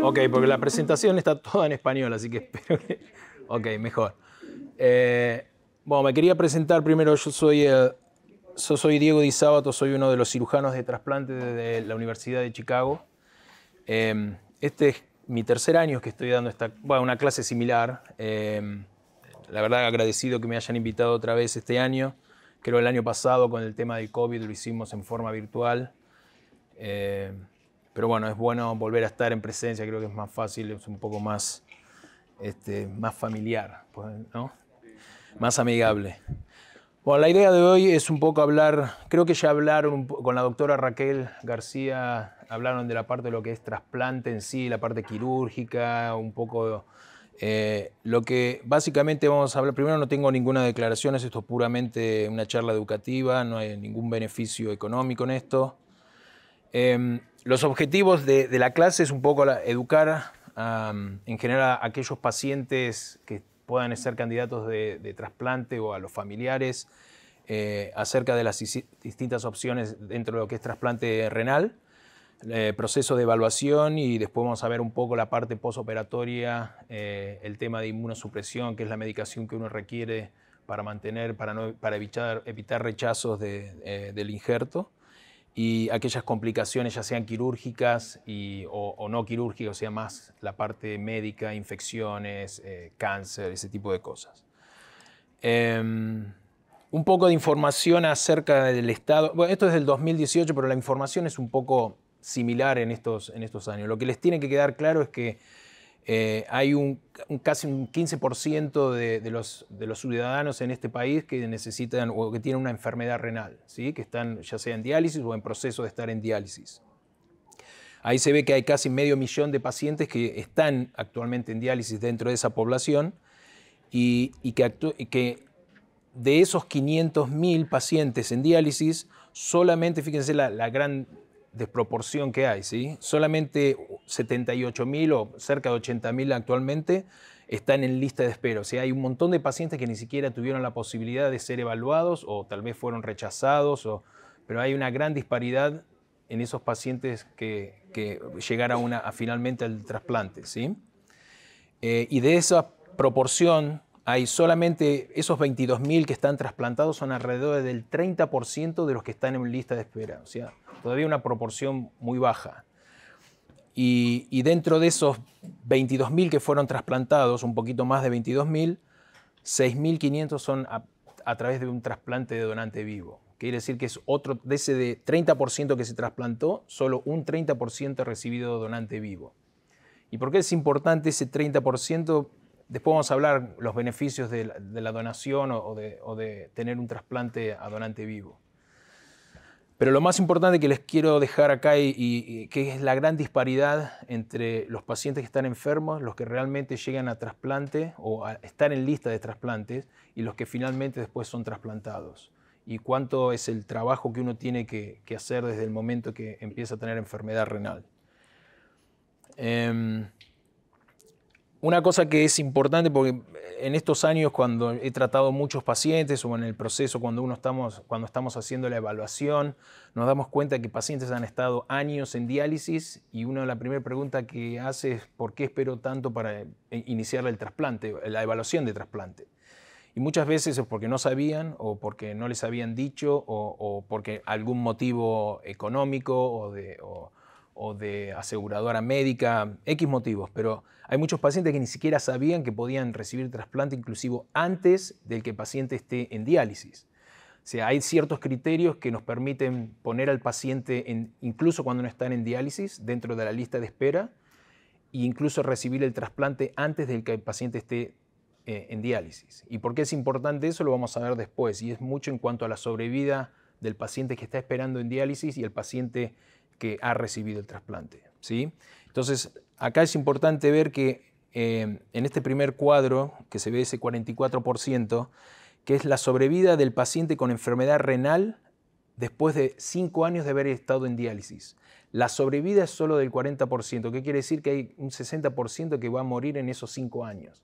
Ok, porque la presentación está toda en español, así que espero que... Ok, mejor. Bueno, me quería presentar primero. Yo soy Diego Di Sábato, soy uno de los cirujanos de trasplante de la Universidad de Chicago. Este es mi tercer año que estoy dando una clase similar. La verdad, agradecido que me hayan invitado otra vez este año. Creo el año pasado con el tema del COVID lo hicimos en forma virtual. Pero bueno, es bueno volver a estar en presencia, creo que es más fácil, es un poco más, más familiar, pues, ¿no? Más amigable. Bueno, la idea de hoy es un poco hablar, creo que ya hablaron con la doctora Raquel García, hablaron de la parte de lo que es trasplante en sí, la parte quirúrgica, un poco lo que básicamente vamos a hablar. Primero, no tengo ninguna declaración, esto es puramente una charla educativa, no hay ningún beneficio económico en esto. Los objetivos de la clase es un poco educar en general a aquellos pacientes que puedan ser candidatos de trasplante o a los familiares acerca de las distintas opciones dentro de lo que es trasplante renal, proceso de evaluación, y después vamos a ver un poco la parte postoperatoria, el tema de inmunosupresión, que es la medicación que uno requiere para mantener, para evitar rechazos del injerto, y aquellas complicaciones, ya sean quirúrgicas o no quirúrgicas, o sea, más la parte médica, infecciones, cáncer, ese tipo de cosas. Un poco de información acerca del estado. Bueno, esto es del 2018, pero la información es un poco similar en estos años. Lo que les tiene que quedar claro es que hay casi un 15% de los ciudadanos en este país que necesitan o que tienen una enfermedad renal, ¿sí? Que están ya sea en diálisis o en proceso de estar en diálisis. Ahí se ve que hay casi 500.000 de pacientes que están actualmente en diálisis dentro de esa población, y que de esos 500.000 pacientes en diálisis, solamente, fíjense la gran desproporción que hay, ¿sí? Solamente 78.000 o cerca de 80.000 actualmente están en lista de espera. O sea, hay un montón de pacientes que ni siquiera tuvieron la posibilidad de ser evaluados o tal vez fueron rechazados, pero hay una gran disparidad en esos pacientes que llegaron finalmente al trasplante, ¿sí? Y de esa proporción, hay solamente esos 22.000 que están trasplantados, son alrededor del 30% de los que están en lista de espera. O sea, todavía una proporción muy baja. Y dentro de esos 22.000 que fueron trasplantados, un poquito más de 22.000, 6.500 son a través de un trasplante de donante vivo. Quiere decir que es otro, de ese 30% que se trasplantó, solo un 30% ha recibido donante vivo. ¿Y por qué es importante ese 30%? Después vamos a hablar los beneficios de la donación o de tener un trasplante a donante vivo. Pero lo más importante que les quiero dejar acá, y que es la gran disparidad entre los pacientes que están enfermos, los que realmente llegan a trasplante o a estar en lista de trasplantes, y los que finalmente después son trasplantados. Y cuánto es el trabajo que uno tiene que hacer desde el momento que empieza a tener enfermedad renal. Una cosa que es importante, porque en estos años, cuando he tratado muchos pacientes o en el proceso, cuando estamos haciendo la evaluación, nos damos cuenta que pacientes han estado años en diálisis, y la primera pregunta que hace es ¿por qué espero tanto para iniciar el trasplante, la evaluación de trasplante? Y muchas veces es porque no sabían, o porque no les habían dicho, o porque algún motivo económico o de aseguradora médica, X motivos, pero hay muchos pacientes que ni siquiera sabían que podían recibir trasplante inclusive antes del que el paciente esté en diálisis. O sea, hay ciertos criterios que nos permiten poner al paciente, incluso cuando no están en diálisis, dentro de la lista de espera, e incluso recibir el trasplante antes del que el paciente esté en diálisis. ¿Y por qué es importante eso? Lo vamos a ver después, y es mucho en cuanto a la sobrevida del paciente que está esperando en diálisis y el paciente que ha recibido el trasplante, ¿sí? Entonces, acá es importante ver que en este primer cuadro, que se ve ese 44%, que es la sobrevida del paciente con enfermedad renal después de 5 años de haber estado en diálisis. La sobrevida es solo del 40%, ¿qué quiere decir? Que hay un 60% que va a morir en esos 5 años,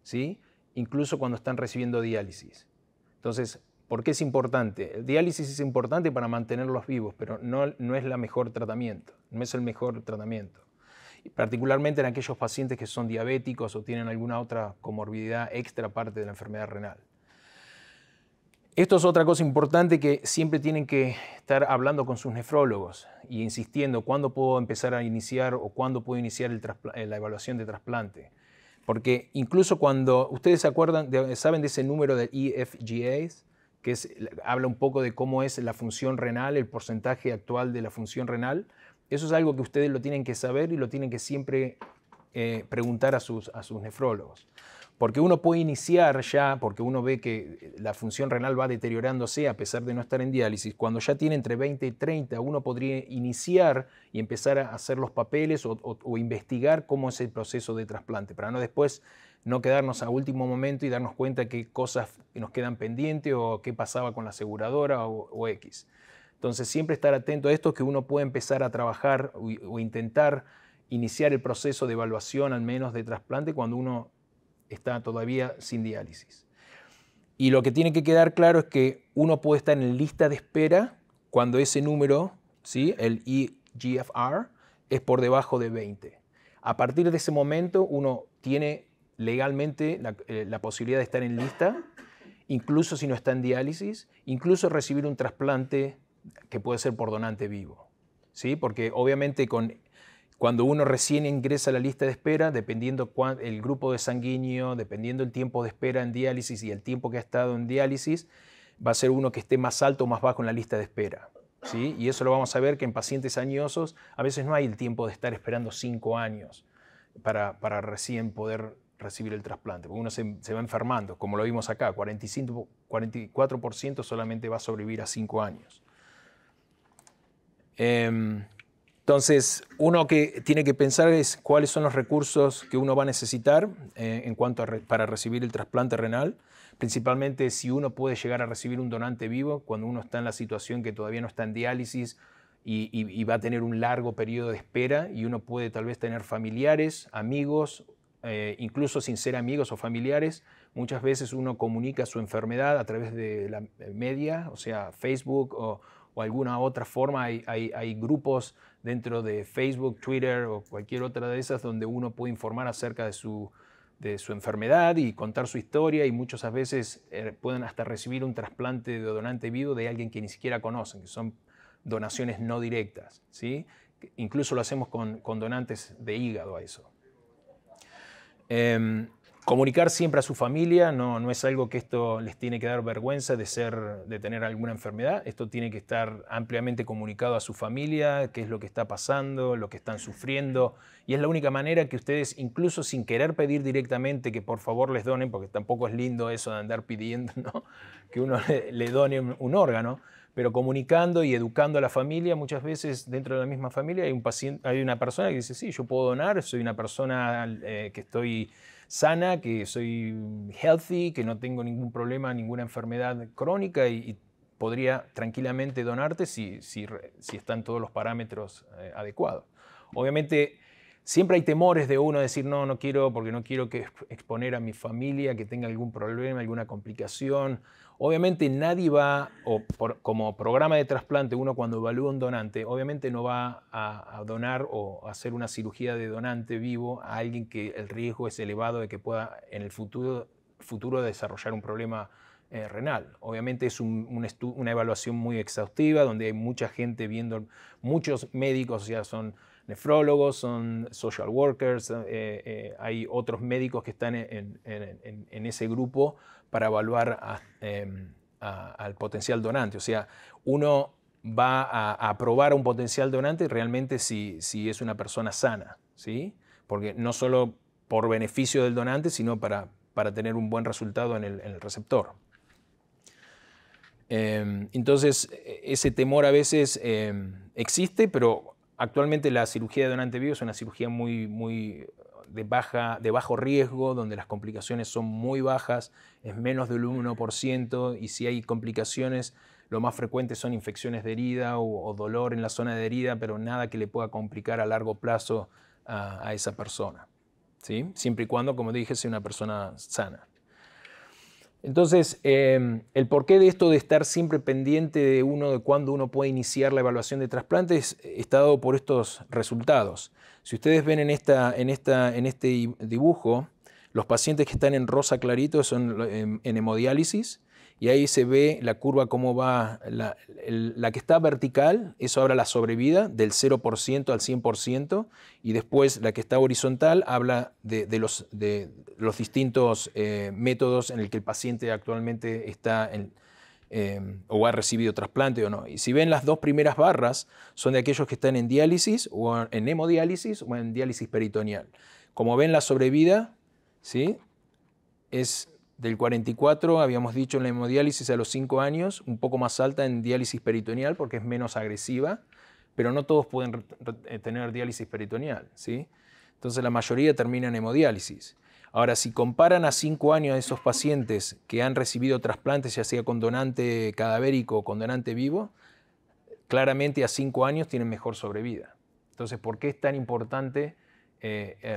¿sí? Incluso cuando están recibiendo diálisis. Entonces, ¿por qué es importante? El diálisis es importante para mantenerlos vivos, pero no es el mejor tratamiento, no es el mejor tratamiento. particularmente en aquellos pacientes que son diabéticos o tienen alguna otra comorbilidad extra aparte de la enfermedad renal. Esto es otra cosa importante que siempre tienen que estar hablando con sus nefrólogos y insistiendo cuándo puedo empezar a iniciar o cuándo puedo iniciar la evaluación de trasplante. Porque incluso cuando ustedes se acuerdan, saben de ese número de EFGAs, que habla un poco de cómo es la función renal, el porcentaje actual de la función renal, eso es algo que ustedes lo tienen que saber y lo tienen que siempre preguntar a sus nefrólogos. Porque uno puede iniciar ya, porque uno ve que la función renal va deteriorándose a pesar de no estar en diálisis. Cuando ya tiene entre 20 y 30, uno podría iniciar y empezar a hacer los papeles o investigar cómo es el proceso de trasplante, para no después no quedarnos a último momento y darnos cuenta qué cosas nos quedan pendientes o qué pasaba con la aseguradora o X. Entonces siempre estar atento a esto, que uno puede empezar a trabajar o intentar iniciar el proceso de evaluación al menos de trasplante cuando uno está todavía sin diálisis. Y lo que tiene que quedar claro es que uno puede estar en lista de espera cuando ese número, ¿sí?, el eGFR, es por debajo de 20. A partir de ese momento uno tiene legalmente la posibilidad de estar en lista, incluso si no está en diálisis, incluso recibir un trasplante que puede ser por donante vivo, ¿sí? Porque obviamente cuando uno recién ingresa a la lista de espera, dependiendo el grupo de sanguíneo, dependiendo el tiempo de espera en diálisis y el tiempo que ha estado en diálisis, va a ser uno que esté más alto o más bajo en la lista de espera, ¿sí? Y eso lo vamos a ver que en pacientes añosos a veces no hay el tiempo de estar esperando 5 años para recién poder recibir el trasplante, porque uno se va enfermando, como lo vimos acá, 44% solamente va a sobrevivir a 5 años. Entonces, uno que tiene que pensar es cuáles son los recursos que uno va a necesitar para recibir el trasplante renal, principalmente si uno puede llegar a recibir un donante vivo cuando uno está en la situación que todavía no está en diálisis y va a tener un largo periodo de espera, y uno puede tal vez tener familiares, amigos, incluso sin ser amigos o familiares. Muchas veces uno comunica su enfermedad a través de la media, o sea, Facebook o alguna otra forma. Hay grupos dentro de Facebook, Twitter o cualquier otra de esas donde uno puede informar acerca de su enfermedad y contar su historia, y muchas veces pueden hasta recibir un trasplante de donante vivo de alguien que ni siquiera conocen, que son donaciones no directas, ¿sí? Incluso lo hacemos con donantes de hígado a eso. Comunicar siempre a su familia, no es algo que esto les tiene que dar vergüenza de tener alguna enfermedad. Esto tiene que estar ampliamente comunicado a su familia, qué es lo que está pasando, lo que están sufriendo, y es la única manera que ustedes, incluso sin querer pedir directamente que por favor les donen, porque tampoco es lindo eso de andar pidiendo, ¿no?, que uno le done un órgano, pero comunicando y educando a la familia. Muchas veces dentro de la misma familia hay una persona que dice, sí, yo puedo donar, soy una persona que estoy sana, que soy healthy, que no tengo ningún problema, ninguna enfermedad crónica, y podría tranquilamente donarte si están todos los parámetros adecuados. Obviamente siempre hay temores de uno decir, no quiero, porque no quiero exponer a mi familia que tenga algún problema, alguna complicación. Obviamente nadie va, como programa de trasplante, uno cuando evalúa un donante, obviamente no va a donar o hacer una cirugía de donante vivo a alguien que el riesgo es elevado de que pueda en el futuro desarrollar un problema renal. Obviamente es una evaluación muy exhaustiva, donde hay mucha gente viendo, muchos médicos, o sea, son nefrólogos, son social workers, hay otros médicos que están en ese grupo para evaluar al potencial donante. O sea, uno va a aprobar a un potencial donante realmente si es una persona sana, ¿sí? Porque no solo por beneficio del donante, sino para tener un buen resultado en el receptor. Entonces, ese temor a veces existe, pero actualmente la cirugía de donante vivo es una cirugía muy de bajo riesgo, donde las complicaciones son muy bajas, es menos del 1%, y si hay complicaciones, lo más frecuente son infecciones de herida o dolor en la zona de herida, pero nada que le pueda complicar a largo plazo a esa persona, ¿sí? Siempre y cuando, como dije, sea una persona sana. Entonces, el porqué de esto de estar siempre pendiente de cuándo uno puede iniciar la evaluación de trasplantes está dado por estos resultados. Si ustedes ven en este dibujo, los pacientes que están en rosa clarito son en hemodiálisis, y ahí se ve la curva cómo va, la que está vertical, eso habla la sobrevida del 0% al 100%, y después la que está horizontal habla de los distintos métodos en el que el paciente actualmente está o ha recibido trasplante o no. Y si ven las dos primeras barras, son de aquellos que están en diálisis o en hemodiálisis o en diálisis peritoneal. Como ven, la sobrevida, ¿sí?, es del 44, habíamos dicho, en la hemodiálisis a los 5 años, un poco más alta en diálisis peritoneal porque es menos agresiva, pero no todos pueden tener diálisis peritoneal, ¿sí? Entonces la mayoría termina en hemodiálisis. Ahora, si comparan a 5 años a esos pacientes que han recibido trasplantes, ya sea con donante cadavérico o con donante vivo, claramente a 5 años tienen mejor sobrevida. Entonces, ¿por qué es tan importante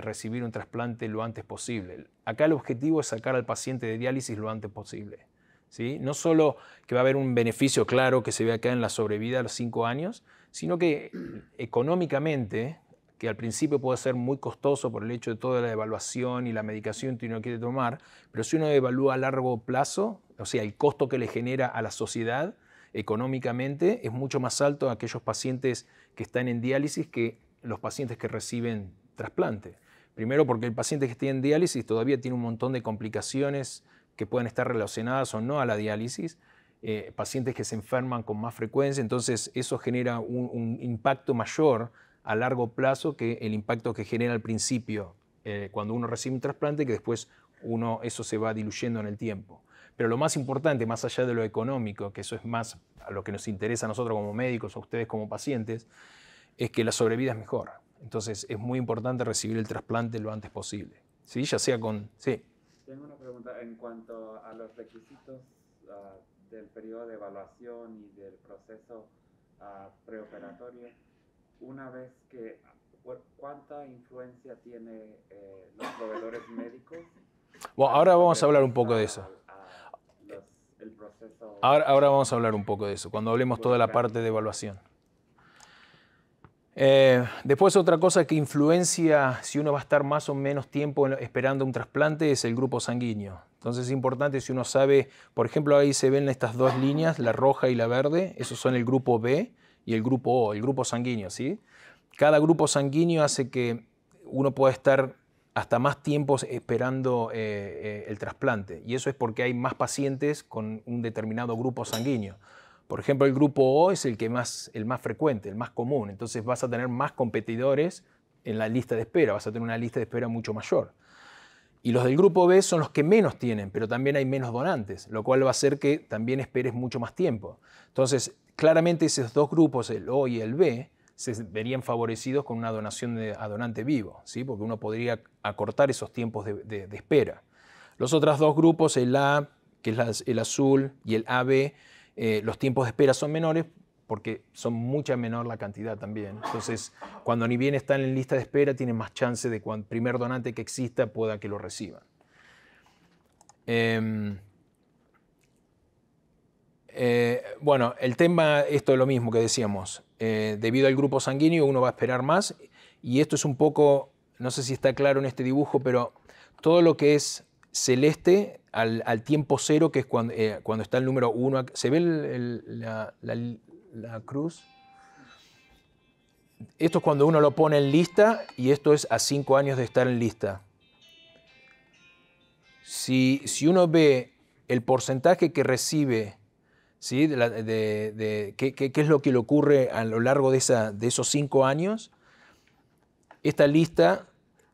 recibir un trasplante lo antes posible? Acá el objetivo es sacar al paciente de diálisis lo antes posible, ¿sí? No solo que va a haber un beneficio claro que se ve acá en la sobrevida a los 5 años, sino que económicamente, que al principio puede ser muy costoso por el hecho de toda la evaluación y la medicación que uno quiere tomar, pero si uno evalúa a largo plazo, o sea, el costo que le genera a la sociedad económicamente es mucho más alto a aquellos pacientes que están en diálisis que los pacientes que reciben trasplante. Primero porque el paciente que está en diálisis todavía tiene un montón de complicaciones que pueden estar relacionadas o no a la diálisis, pacientes que se enferman con más frecuencia, entonces eso genera un impacto mayor a largo plazo que el impacto que genera al principio cuando uno recibe un trasplante, que después eso se va diluyendo en el tiempo. Pero lo más importante, más allá de lo económico, que eso es más a lo que nos interesa a nosotros como médicos, a ustedes como pacientes, es que la sobrevida es mejor. Entonces es muy importante recibir el trasplante lo antes posible, ¿sí? Ya sea con... Sí. Tengo una pregunta en cuanto a los requisitos del periodo de evaluación y del proceso preoperatorio. Una vez que, ¿cuánta influencia tiene los proveedores médicos? Bueno, ahora vamos a hablar un poco de eso. El proceso. Ahora vamos a hablar un poco de eso, cuando hablemos toda la parte de evaluación. Después otra cosa que influencia si uno va a estar más o menos tiempo esperando un trasplante es el grupo sanguíneo. Entonces es importante si uno sabe, por ejemplo, ahí se ven estas dos líneas, la roja y la verde, esos son el grupo B y el grupo O, el grupo sanguíneo, ¿sí? Cada grupo sanguíneo hace que uno pueda estar hasta más tiempo esperando el trasplante, y eso es porque hay más pacientes con un determinado grupo sanguíneo. Por ejemplo, el grupo O es el más frecuente, el más común, entonces vas a tener más competidores en la lista de espera, vas a tener una lista de espera mucho mayor. Y los del grupo B son los que menos tienen, pero también hay menos donantes, lo cual va a hacer que también esperes mucho más tiempo. Entonces, claramente esos dos grupos, el O y el B, se verían favorecidos con una donación a donante vivo, ¿sí? Porque uno podría acortar esos tiempos de espera. Los otros dos grupos, el A, que es el azul, y el AB, los tiempos de espera son menores porque son mucha menor la cantidad también. Entonces, cuando ni bien están en lista de espera, tienen más chance de cuando el primer donante que exista pueda que lo reciban. Bueno, el tema, esto es lo mismo que decíamos. Debido al grupo sanguíneo uno va a esperar más, y esto es un poco, no sé si está claro en este dibujo, pero todo lo que es celeste al tiempo cero, que es cuando está el número 1, ¿se ve la cruz? Esto es cuando uno lo pone en lista, y esto es a 5 años de estar en lista. Si uno ve el porcentaje que recibe, ¿sí? ¿Qué es lo que le ocurre a lo largo de esos 5 años? Esta lista,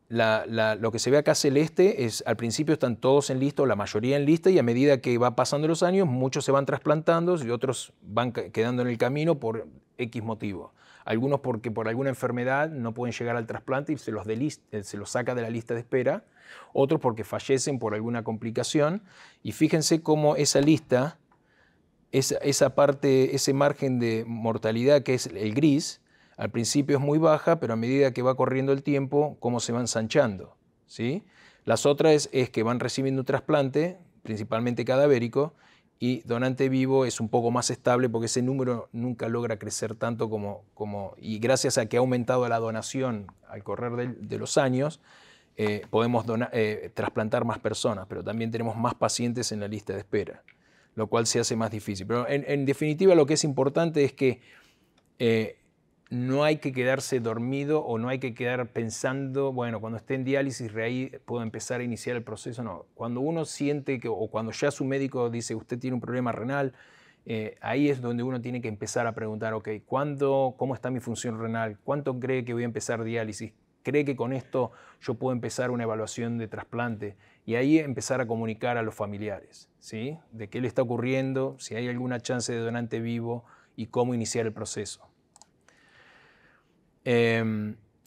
lo que se ve acá celeste, es al principio están todos en lista, o la mayoría en lista, y a medida que va pasando los años, muchos se van trasplantando y otros van quedando en el camino por X motivo. Algunos porque por alguna enfermedad no pueden llegar al trasplante y se los saca de la lista de espera. Otros porque fallecen por alguna complicación. Y fíjense cómo esa lista, esa parte, ese margen de mortalidad que es el gris, al principio es muy baja, pero a medida que va corriendo el tiempo, cómo se va ensanchando, ¿sí? Las otras es que van recibiendo un trasplante, principalmente cadavérico, y donante vivo es un poco más estable porque ese número nunca logra crecer tanto y gracias a que ha aumentado la donación al correr de los años, podemos trasplantar más personas, pero también tenemos más pacientes en la lista de espera, lo cual se hace más difícil. Pero en definitiva lo que es importante es que no hay que quedarse dormido o no hay que quedar pensando, bueno, cuando esté en diálisis, ahí puedo empezar a iniciar el proceso. No, cuando uno siente o cuando ya su médico dice usted tiene un problema renal, ahí es donde uno tiene que empezar a preguntar, ok, ¿cómo está mi función renal? ¿Cuánto cree que voy a empezar diálisis? ¿Cree que con esto yo puedo empezar una evaluación de trasplante? Y ahí empezar a comunicar a los familiares, ¿sí? De qué le está ocurriendo, si hay alguna chance de donante vivo y cómo iniciar el proceso.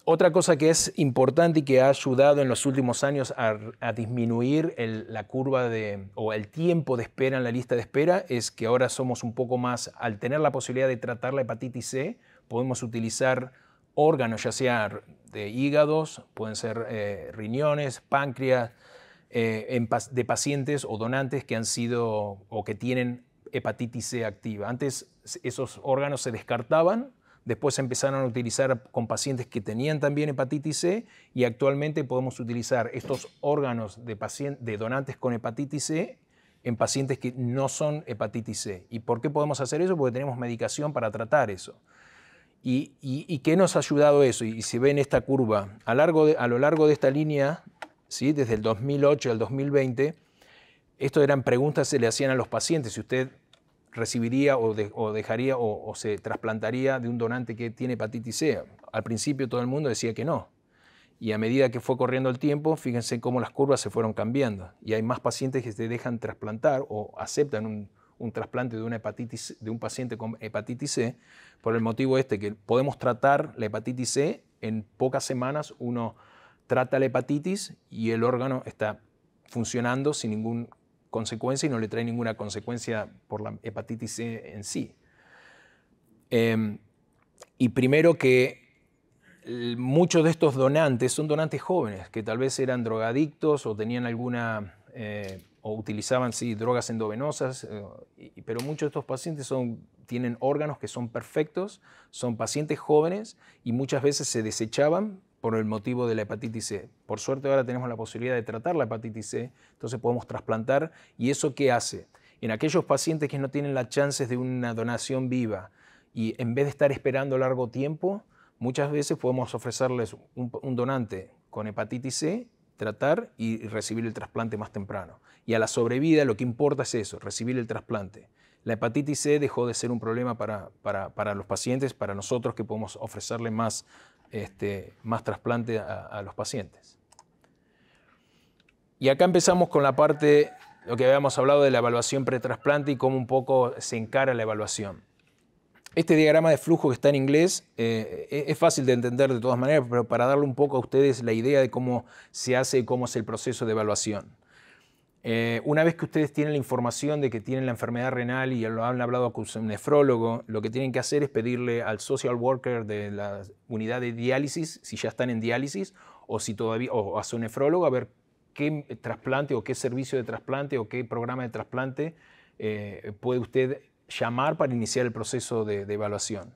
Otra cosa que es importante y que ha ayudado en los últimos años a disminuir la curva o el tiempo de espera en la lista de espera es que ahora somos un poco más, al tener la posibilidad de tratar la hepatitis C, podemos utilizar órganos, ya sea de hígados, pueden ser riñones, páncreas, de pacientes o donantes que han sido o que tienen hepatitis C activa. Antes esos órganos se descartaban. Después se empezaron a utilizar con pacientes que tenían también hepatitis C y actualmente podemos utilizar estos órganos de donantes con hepatitis C en pacientes que no son hepatitis C. ¿Y por qué podemos hacer eso? Porque tenemos medicación para tratar eso. ¿Y qué nos ha ayudado eso? Y se ve en esta curva. A lo largo de esta línea, ¿sí? Desde el 2008 al 2020, esto eran preguntas que se le hacían a los pacientes. Si usted recibiría o dejaría o se trasplantaría de un donante que tiene hepatitis C. Al principio todo el mundo decía que no. Y a medida que fue corriendo el tiempo, fíjense cómo las curvas se fueron cambiando. Y hay más pacientes que se dejan trasplantar o aceptan un trasplante de un paciente con hepatitis C por el motivo que podemos tratar la hepatitis C en pocas semanas. Uno trata la hepatitis y el órgano está funcionando sin ninguna consecuencia y no le trae ninguna consecuencia por la hepatitis C en sí. Y primero que muchos de estos donantes son donantes jóvenes que tal vez eran drogadictos o tenían o utilizaban drogas endovenosas, pero muchos de estos pacientes tienen órganos que son perfectos, son pacientes jóvenes y muchas veces se desechaban por el motivo de la hepatitis C. Por suerte ahora tenemos la posibilidad de tratar la hepatitis C, entonces podemos trasplantar. ¿Y eso qué hace? En aquellos pacientes que no tienen las chances de una donación viva y en vez de estar esperando largo tiempo, muchas veces podemos ofrecerles un donante con hepatitis C, tratar y recibir el trasplante más temprano. Y a la sobrevida lo que importa es eso, recibir el trasplante. La hepatitis C dejó de ser un problema para los pacientes, para nosotros que podemos ofrecerle más trasplante a los pacientes. Y acá empezamos con la parte, lo que habíamos hablado de la evaluación pretrasplante y cómo un poco se encara la evaluación. Este diagrama de flujo que está en inglés es fácil de entender de todas maneras, pero para darle un poco a ustedes la idea de cómo se hace y cómo es el proceso de evaluación. Una vez que ustedes tienen la información de que tienen la enfermedad renal y lo han hablado con un nefrólogo, lo que tienen que hacer es pedirle al social worker de la unidad de diálisis, si ya están en diálisis, o a su nefrólogo, a ver qué trasplante o qué servicio de trasplante o qué programa de trasplante puede usted llamar para iniciar el proceso de evaluación.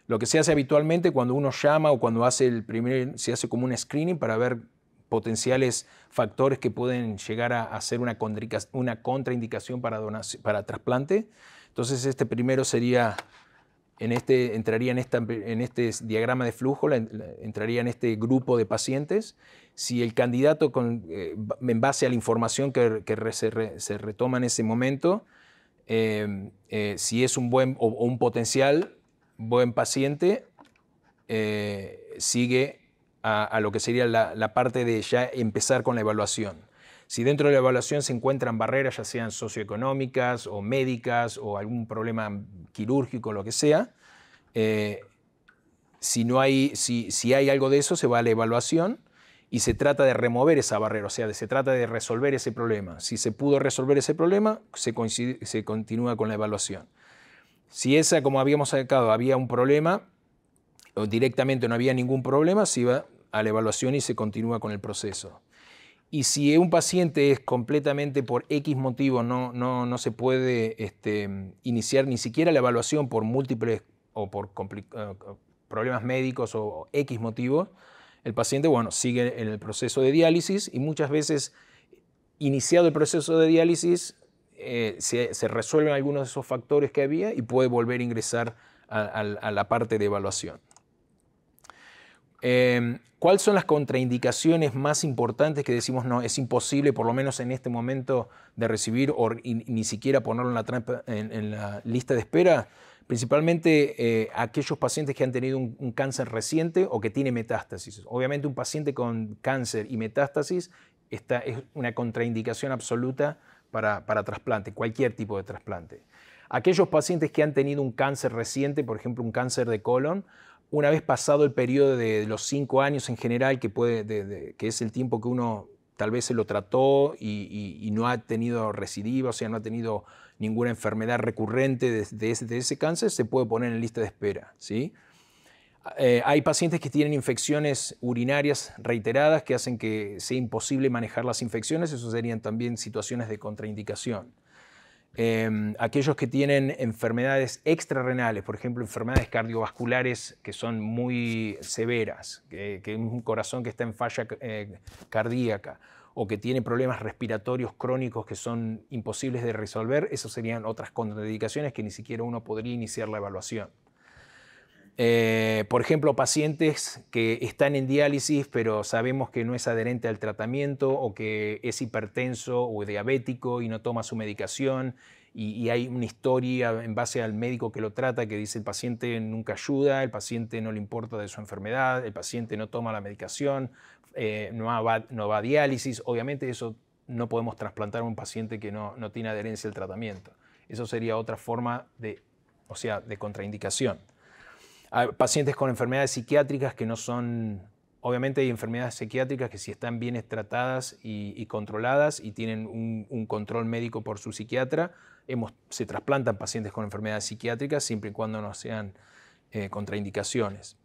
Lo que se hace habitualmente cuando uno llama o cuando se hace como un screening para ver potenciales factores que pueden llegar a ser una contraindicación para trasplante. Entonces este primero sería, entraría en este diagrama de flujo, entraría en este grupo de pacientes. Si el candidato, en base a la información que se retoma en ese momento, si es un buen o un potencial buen paciente, sigue a lo que sería la parte de ya empezar con la evaluación. Si dentro de la evaluación se encuentran barreras, ya sean socioeconómicas o médicas o algún problema quirúrgico, lo que sea, si hay algo de eso, se va a la evaluación y se trata de remover esa barrera, o sea, se trata de resolver ese problema. Si se pudo resolver ese problema, se continúa con la evaluación. Si como habíamos sacado, había un problema, o directamente no había ningún problema, se iba a la evaluación y se continúa con el proceso. Y si un paciente es completamente por X motivo, no se puede iniciar ni siquiera la evaluación por múltiples o por problemas médicos o X motivos, el paciente, bueno, sigue en el proceso de diálisis y muchas veces, iniciado el proceso de diálisis, se resuelven algunos de esos factores que había y puede volver a ingresar a la parte de evaluación. ¿Cuáles son las contraindicaciones más importantes que decimos no, es imposible, por lo menos en este momento, de recibir o ni siquiera ponerlo en la lista de espera? Principalmente aquellos pacientes que han tenido un cáncer reciente o que tiene metástasis. Obviamente un paciente con cáncer y metástasis es una contraindicación absoluta para trasplante, cualquier tipo de trasplante. Aquellos pacientes que han tenido un cáncer reciente, por ejemplo un cáncer de colon, una vez pasado el periodo de los 5 años en general, que es el tiempo que uno tal vez se lo trató y no ha tenido recidiva, o sea, no ha tenido ninguna enfermedad recurrente de ese cáncer, se puede poner en lista de espera, ¿sí? Hay pacientes que tienen infecciones urinarias reiteradas que hacen que sea imposible manejar las infecciones, eso serían también situaciones de contraindicación. Aquellos que tienen enfermedades extrarrenales, por ejemplo, enfermedades cardiovasculares que son muy severas, que es un corazón que está en falla cardíaca, o que tiene problemas respiratorios crónicos que son imposibles de resolver, esas serían otras contraindicaciones que ni siquiera uno podría iniciar la evaluación. Por ejemplo, pacientes que están en diálisis pero sabemos que no es adherente al tratamiento o que es hipertenso o diabético y no toma su medicación y hay una historia en base al médico que lo trata que dice el paciente nunca ayuda, el paciente no le importa de su enfermedad, el paciente no toma la medicación, no va a diálisis. Obviamente eso no podemos trasplantar a un paciente que no tiene adherencia al tratamiento. Eso sería otra forma de contraindicación. Hay pacientes con enfermedades psiquiátricas que no son, obviamente hay enfermedades psiquiátricas que si están bien tratadas y controladas y tienen un control médico por su psiquiatra, se trasplantan pacientes con enfermedades psiquiátricas siempre y cuando no sean contraindicaciones.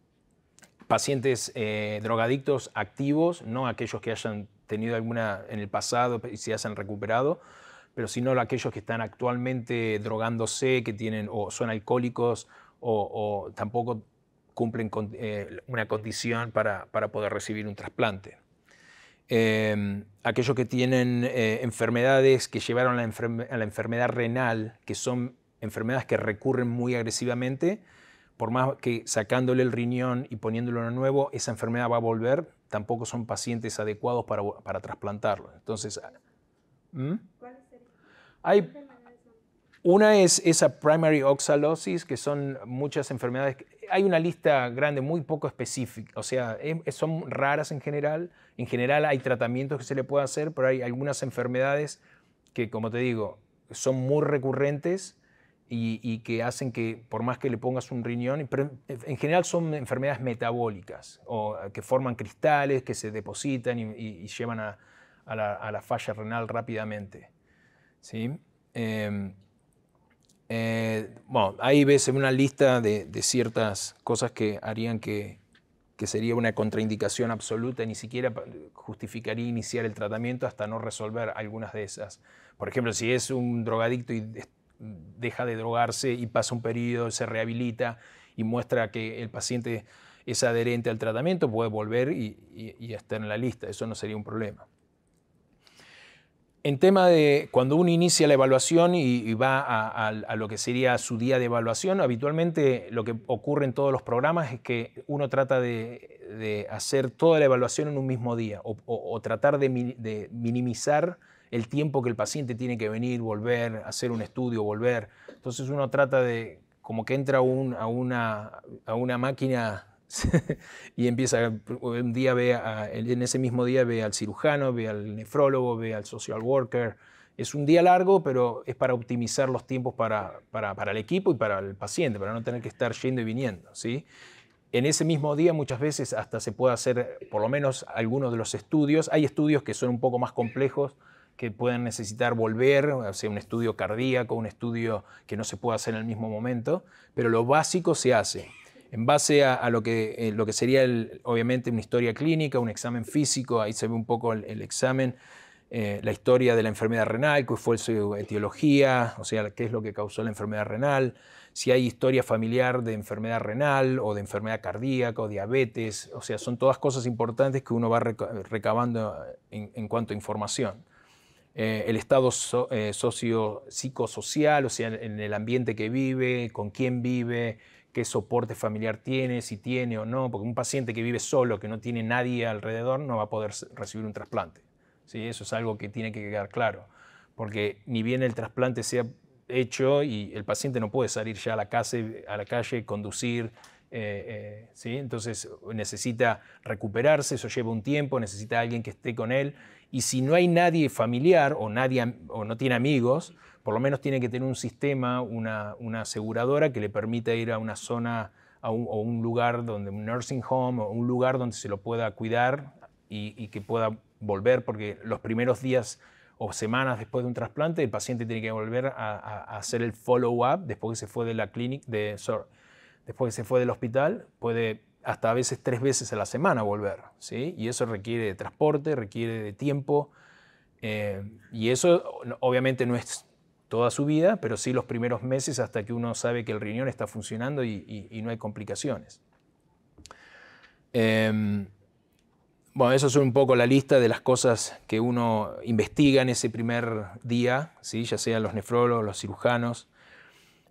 Pacientes drogadictos activos, no aquellos que hayan tenido alguna en el pasado y se hayan recuperado, pero sino aquellos que están actualmente drogándose, que tienen o son alcohólicos o tampoco cumplen con una condición para poder recibir un trasplante. Aquellos que tienen enfermedades que llevaron a la enfermedad renal, que son enfermedades que recurren muy agresivamente, por más que sacándole el riñón y poniéndolo uno nuevo, esa enfermedad va a volver, tampoco son pacientes adecuados para trasplantarlo. Entonces, ¿cuáles serían? hay una es esa primary oxalosis, que son muchas enfermedades. Hay una lista grande, muy poco específica, o sea, son raras en general. En general hay tratamientos que se le puede hacer, pero hay algunas enfermedades que, como te digo, son muy recurrentes y que hacen que, por más que le pongas un riñón, pero en general son enfermedades metabólicas, o que forman cristales, que se depositan y llevan a la falla renal rápidamente, ¿sí? Bueno, ahí ves una lista de ciertas cosas que harían que sería una contraindicación absoluta, ni siquiera justificaría iniciar el tratamiento hasta no resolver algunas de esas. Por ejemplo, si es un drogadicto y deja de drogarse y pasa un periodo, se rehabilita y muestra que el paciente es adherente al tratamiento, puede volver y estar en la lista. Eso no sería un problema. En tema de cuando uno inicia la evaluación y va a lo que sería su día de evaluación, habitualmente lo que ocurre en todos los programas es que uno trata de hacer toda la evaluación en un mismo día o tratar de minimizar el tiempo que el paciente tiene que venir, volver, hacer un estudio, volver. Entonces uno trata de, como que entra a una máquina y empieza, un día en ese mismo día ve al cirujano, ve al nefrólogo, ve al social worker. Es un día largo, pero es para optimizar los tiempos para el equipo y para el paciente, para no tener que estar yendo y viniendo, ¿sí? En ese mismo día muchas veces hasta se puede hacer por lo menos algunos de los estudios. Hay estudios que son un poco más complejos, que pueden necesitar volver, o sea, un estudio cardíaco, un estudio que no se puede hacer en el mismo momento, pero lo básico se hace. En base a lo que sería, obviamente, una historia clínica, un examen físico, ahí se ve un poco el examen, la historia de la enfermedad renal, cuál fue su etiología, o sea, qué es lo que causó la enfermedad renal, si hay historia familiar de enfermedad renal o de enfermedad cardíaca o diabetes, o sea, son todas cosas importantes que uno va recabando en cuanto a información. El estado psicosocial, o sea, en el ambiente que vive, con quién vive, qué soporte familiar tiene, si tiene o no, porque un paciente que vive solo, que no tiene nadie alrededor, no va a poder recibir un trasplante. ¿Sí? Eso es algo que tiene que quedar claro, porque ni bien el trasplante sea hecho y el paciente no puede salir ya a la calle, conducir, ¿sí? Entonces necesita recuperarse, eso lleva un tiempo, necesita alguien que esté con él, y si no hay nadie familiar o no tiene amigos, por lo menos tiene que tener un sistema, una aseguradora que le permita ir a una zona o un lugar un nursing home o un lugar donde se lo pueda cuidar y que pueda volver, porque los primeros días o semanas después de un trasplante el paciente tiene que volver a hacer el follow-up después que se fue de la clínica, después que se fue del hospital, puede hasta a veces 3 veces a la semana volver, ¿sí? Y eso requiere de transporte, requiere de tiempo, y eso obviamente no es toda su vida, pero sí los primeros meses hasta que uno sabe que el riñón está funcionando y no hay complicaciones. Bueno, eso es un poco la lista de las cosas que uno investiga en ese primer día, ¿sí? Ya sean los nefrólogos, los cirujanos.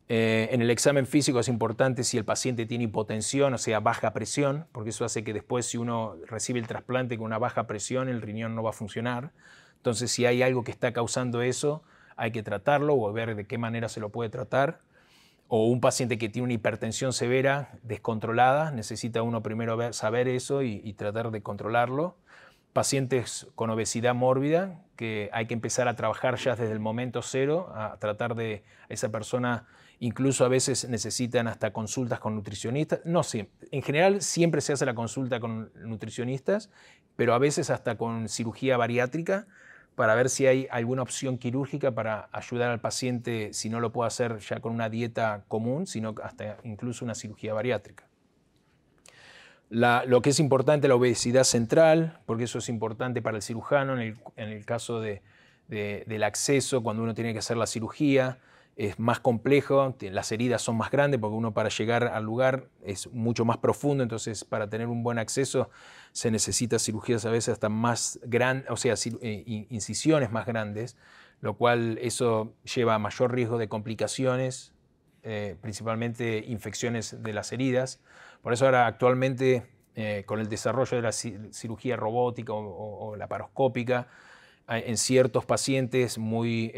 En el examen físico es importante si el paciente tiene hipotensión, o sea, baja presión, porque eso hace que después, si uno recibe el trasplante con una baja presión, el riñón no va a funcionar. Entonces, si hay algo que está causando eso, hay que tratarlo o ver de qué manera se lo puede tratar. O un paciente que tiene una hipertensión severa, descontrolada, necesita uno primero saber eso y tratar de controlarlo. Pacientes con obesidad mórbida, que hay que empezar a trabajar ya desde el momento cero, a tratar de esa persona, incluso a veces necesitan hasta consultas con nutricionistas. No siempre, en general siempre se hace la consulta con nutricionistas, pero a veces hasta con cirugía bariátrica, para ver si hay alguna opción quirúrgica para ayudar al paciente, si no lo puede hacer ya con una dieta común, sino hasta incluso una cirugía bariátrica. Lo que es importante, la obesidad central, porque eso es importante para el cirujano en el caso del acceso, cuando uno tiene que hacer la cirugía, es más complejo, las heridas son más grandes porque uno para llegar al lugar es mucho más profundo, entonces para tener un buen acceso se necesita cirugías a veces hasta más grandes, o sea, incisiones más grandes, lo cual eso lleva a mayor riesgo de complicaciones, principalmente infecciones de las heridas. Por eso ahora actualmente con el desarrollo de la cirugía robótica o laparoscópica, en ciertos pacientes muy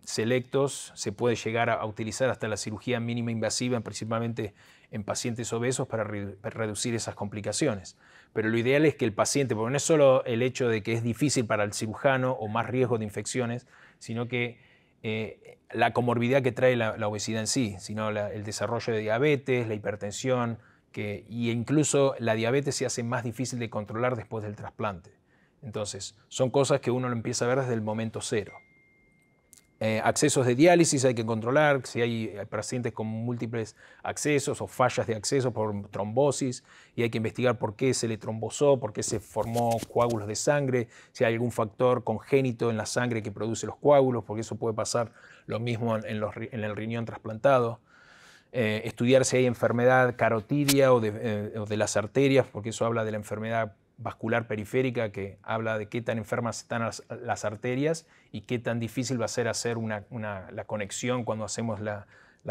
selectos se puede llegar a utilizar hasta la cirugía mínima invasiva, principalmente en pacientes obesos, para reducir esas complicaciones. Pero lo ideal es que el paciente, porque no es solo el hecho de que es difícil para el cirujano o más riesgo de infecciones, sino que la comorbilidad que trae la obesidad en sí, sino el desarrollo de diabetes, la hipertensión, y incluso la diabetes se hace más difícil de controlar después del trasplante. Entonces, son cosas que uno lo empieza a ver desde el momento cero. Accesos de diálisis hay que controlar, si hay pacientes con múltiples accesos o fallas de acceso por trombosis, y hay que investigar por qué se le trombosó, por qué se formó coágulos de sangre, si hay algún factor congénito en la sangre que produce los coágulos, porque eso puede pasar lo mismo en el riñón trasplantado. Estudiar si hay enfermedad carotidia o de las arterias, porque eso habla de la enfermedad vascular periférica, que habla de qué tan enfermas están las arterias y qué tan difícil va a ser hacer la conexión cuando hacemos la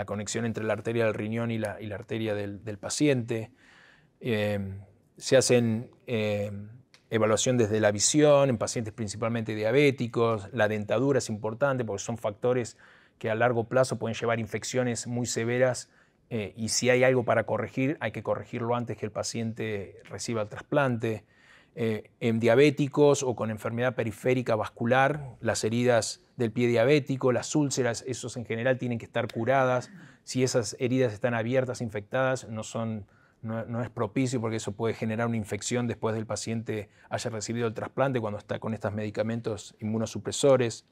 conexión entre la arteria del riñón y la arteria del paciente. Se hacen evaluación desde la visión en pacientes principalmente diabéticos. La dentadura es importante porque son factores que a largo plazo pueden llevar infecciones muy severas, y si hay algo para corregir, hay que corregirlo antes que el paciente reciba el trasplante. En diabéticos o con enfermedad periférica vascular, las heridas del pie diabético, las úlceras, esos en general tienen que estar curadas. Si esas heridas están abiertas, infectadas, no es propicio, porque eso puede generar una infección después del paciente haya recibido el trasplante cuando está con estos medicamentos inmunosupresores.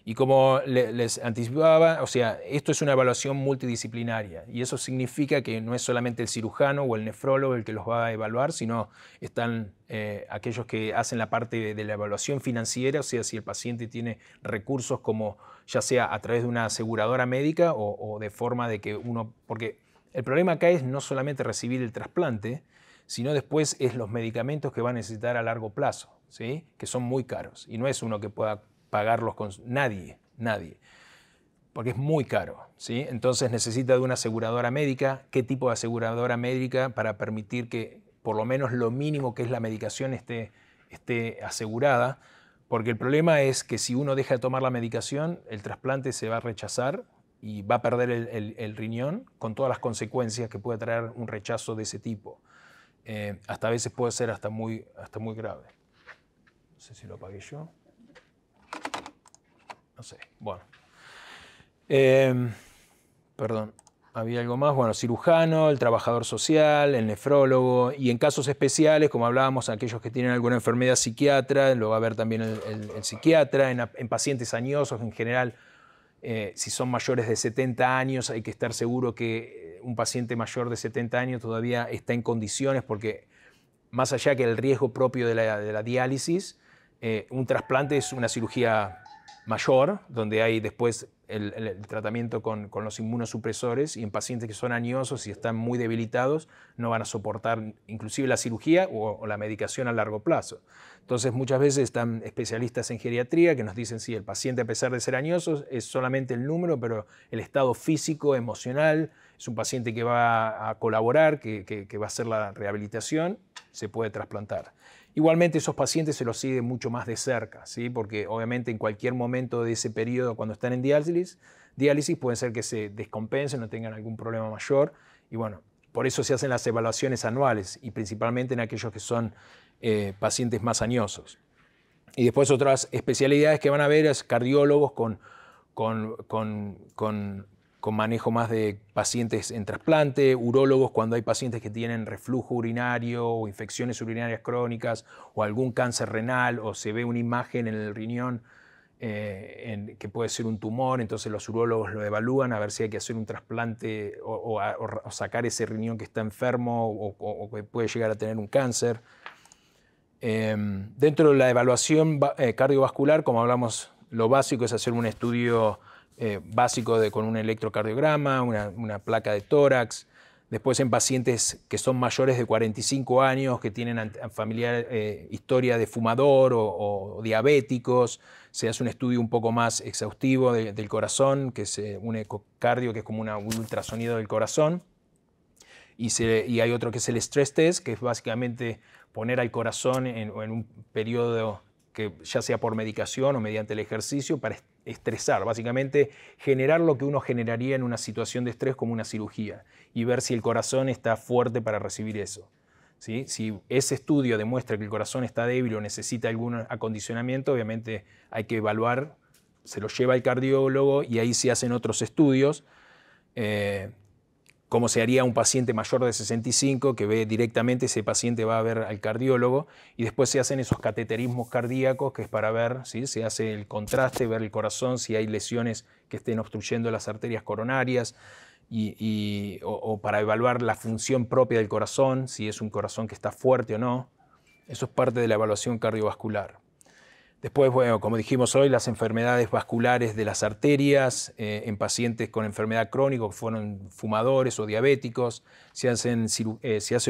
Y como les anticipaba, o sea, esto es una evaluación multidisciplinaria y eso significa que no es solamente el cirujano o el nefrólogo el que los va a evaluar, sino están aquellos que hacen la parte de la evaluación financiera, o sea, si el paciente tiene recursos como ya sea a través de una aseguradora médica o de forma de que uno, porque el problema acá es no solamente recibir el trasplante, sino después es los medicamentos que va a necesitar a largo plazo, ¿sí? Que son muy caros y no es uno que pueda pagarlos con nadie, porque es muy caro, ¿sí? Entonces necesita de una aseguradora médica. ¿Qué tipo de aseguradora médica para permitir que por lo menos lo mínimo que es la medicación esté asegurada? Porque el problema es que si uno deja de tomar la medicación, el trasplante se va a rechazar y va a perder el riñón con todas las consecuencias que puede traer un rechazo de ese tipo. Hasta a veces puede ser hasta muy grave. No sé si lo apagué yo. No sé, bueno. Perdón, había algo más. Bueno, cirujano, el trabajador social, el nefrólogo y en casos especiales, como hablábamos, aquellos que tienen alguna enfermedad psiquiatra, lo va a ver también el psiquiatra. En pacientes añosos en general, si son mayores de 70 años, hay que estar seguro que un paciente mayor de 70 años todavía está en condiciones porque más allá que el riesgo propio de la diálisis, un trasplante es una cirugía mayor, donde hay después el tratamiento con los inmunosupresores y en pacientes que son añosos y están muy debilitados no van a soportar inclusive la cirugía o la medicación a largo plazo. Entonces muchas veces están especialistas en geriatría que nos dicen sí, el paciente a pesar de ser añoso es solamente el número, pero el estado físico, emocional, es un paciente que va a colaborar, que va a hacer la rehabilitación, se puede trasplantar. Igualmente esos pacientes se los sigue mucho más de cerca, ¿sí? Porque obviamente en cualquier momento de ese periodo cuando están en diálisis puede ser que se descompensen, no tengan algún problema mayor y bueno, por eso se hacen las evaluaciones anuales y principalmente en aquellos que son pacientes más añosos. Y después otras especialidades que van a ver es cardiólogos con manejo más de pacientes en trasplante, urólogos cuando hay pacientes que tienen reflujo urinario o infecciones urinarias crónicas o algún cáncer renal o se ve una imagen en el riñón que puede ser un tumor, entonces los urólogos lo evalúan a ver si hay que hacer un trasplante o sacar ese riñón que está enfermo o que puede llegar a tener un cáncer. Dentro de la evaluación cardiovascular, como hablamos, lo básico es hacer un estudio básico con un electrocardiograma, una placa de tórax. Después en pacientes que son mayores de 45 años, que tienen familiar historia de fumador o diabéticos, se hace un estudio un poco más exhaustivo del corazón, que es un ecocardio, que es como un ultrasonido del corazón. Y hay otro que es el stress test, que es básicamente poner al corazón en un periodo que ya sea por medicación o mediante el ejercicio para estresar, básicamente generar lo que uno generaría en una situación de estrés como una cirugía y ver si el corazón está fuerte para recibir eso. ¿Sí? Si ese estudio demuestra que el corazón está débil o necesita algún acondicionamiento, obviamente hay que evaluar, se lo lleva al cardiólogo y ahí se hacen otros estudios. Como se haría un paciente mayor de 65 que ve directamente, ese paciente va a ver al cardiólogo y después se hacen esos cateterismos cardíacos que es para ver, ¿sí? Se hace el contraste, ver el corazón, si hay lesiones que estén obstruyendo las arterias coronarias o para evaluar la función propia del corazón, si es un corazón que está fuerte o no. Eso es parte de la evaluación cardiovascular. Después, bueno, como dijimos hoy, las enfermedades vasculares de las arterias en pacientes con enfermedad crónica, que fueron fumadores o diabéticos, se hacen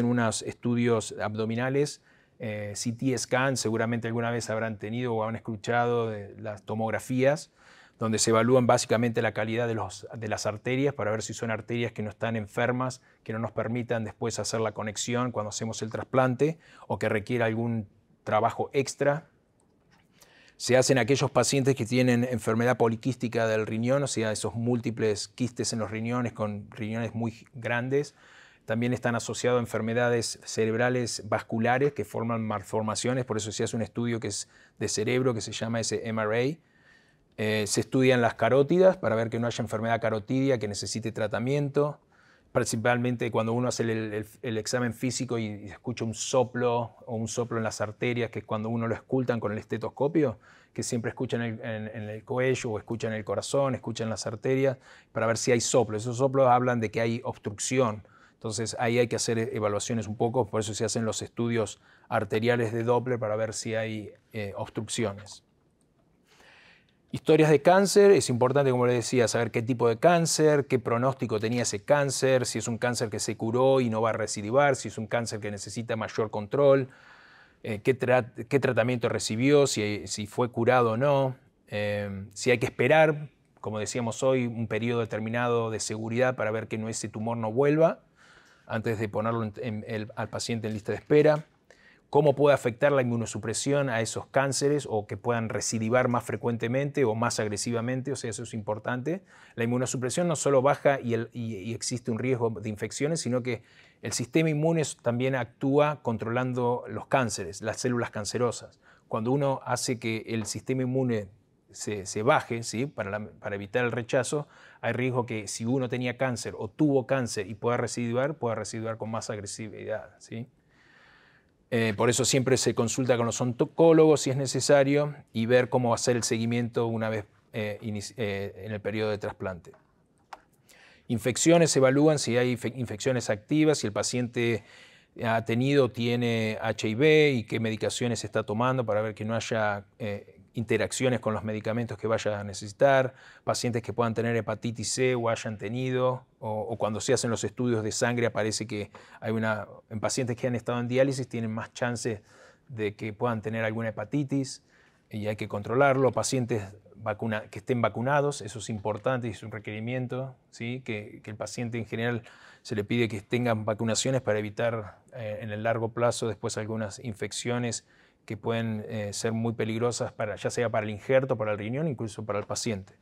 unos estudios abdominales, CT scan, seguramente alguna vez habrán tenido o han escuchado de las tomografías, donde se evalúan básicamente la calidad de las arterias para ver si son arterias que no están enfermas, que no nos permitan después hacer la conexión cuando hacemos el trasplante o que requiera algún trabajo extra. Se hacen aquellos pacientes que tienen enfermedad poliquística del riñón, o sea, esos múltiples quistes en los riñones con riñones muy grandes. También están asociados a enfermedades cerebrales vasculares que forman malformaciones, por eso se hace un estudio que es de cerebro que se llama ese MRA. Se estudian las carótidas para ver que no haya enfermedad carotidia que necesite tratamiento. principalmente cuando uno hace el examen físico y escucha un soplo o un soplo en las arterias, que es cuando uno lo escultan con el estetoscopio, que siempre escuchan en el cuello o escuchan el corazón, escuchan las arterias, para ver si hay soplo. Esos soplos hablan de que hay obstrucción. Entonces ahí hay que hacer evaluaciones un poco, por eso se hacen los estudios arteriales de Doppler para ver si hay obstrucciones. Historias de cáncer, es importante, como les decía, saber qué tipo de cáncer, qué pronóstico tenía ese cáncer, si es un cáncer que se curó y no va a recidivar, si es un cáncer que necesita mayor control, qué tratamiento recibió, si fue curado o no, si hay que esperar, como decíamos hoy, un periodo determinado de seguridad para ver que ese tumor no vuelva antes de ponerlo al paciente en lista de espera. Cómo puede afectar la inmunosupresión a esos cánceres o que puedan recidivar más frecuentemente o más agresivamente, o sea, eso es importante. La inmunosupresión no solo baja y existe un riesgo de infecciones, sino que el sistema inmune también actúa controlando los cánceres, las células cancerosas. Cuando uno hace que el sistema inmune se baje, ¿sí? para evitar el rechazo, hay riesgo que si uno tenía cáncer o tuvo cáncer y pueda recidivar con más agresividad, ¿sí? Por eso siempre se consulta con los oncólogos si es necesario y ver cómo va a ser el seguimiento una vez en el periodo de trasplante. Infecciones se evalúan si hay infecciones activas, si el paciente tiene HIV y qué medicaciones está tomando para ver que no haya interacciones con los medicamentos que vaya a necesitar, pacientes que puedan tener hepatitis C o hayan tenido, o cuando se hacen los estudios de sangre aparece que en pacientes que han estado en diálisis tienen más chances de que puedan tener alguna hepatitis y hay que controlarlo, pacientes que estén vacunados, eso es importante y es un requerimiento, ¿sí? que el paciente en general se le pide que tengan vacunaciones para evitar en el largo plazo después algunas infecciones que pueden ser muy peligrosas, ya sea para el injerto, para el riñón, incluso para el paciente.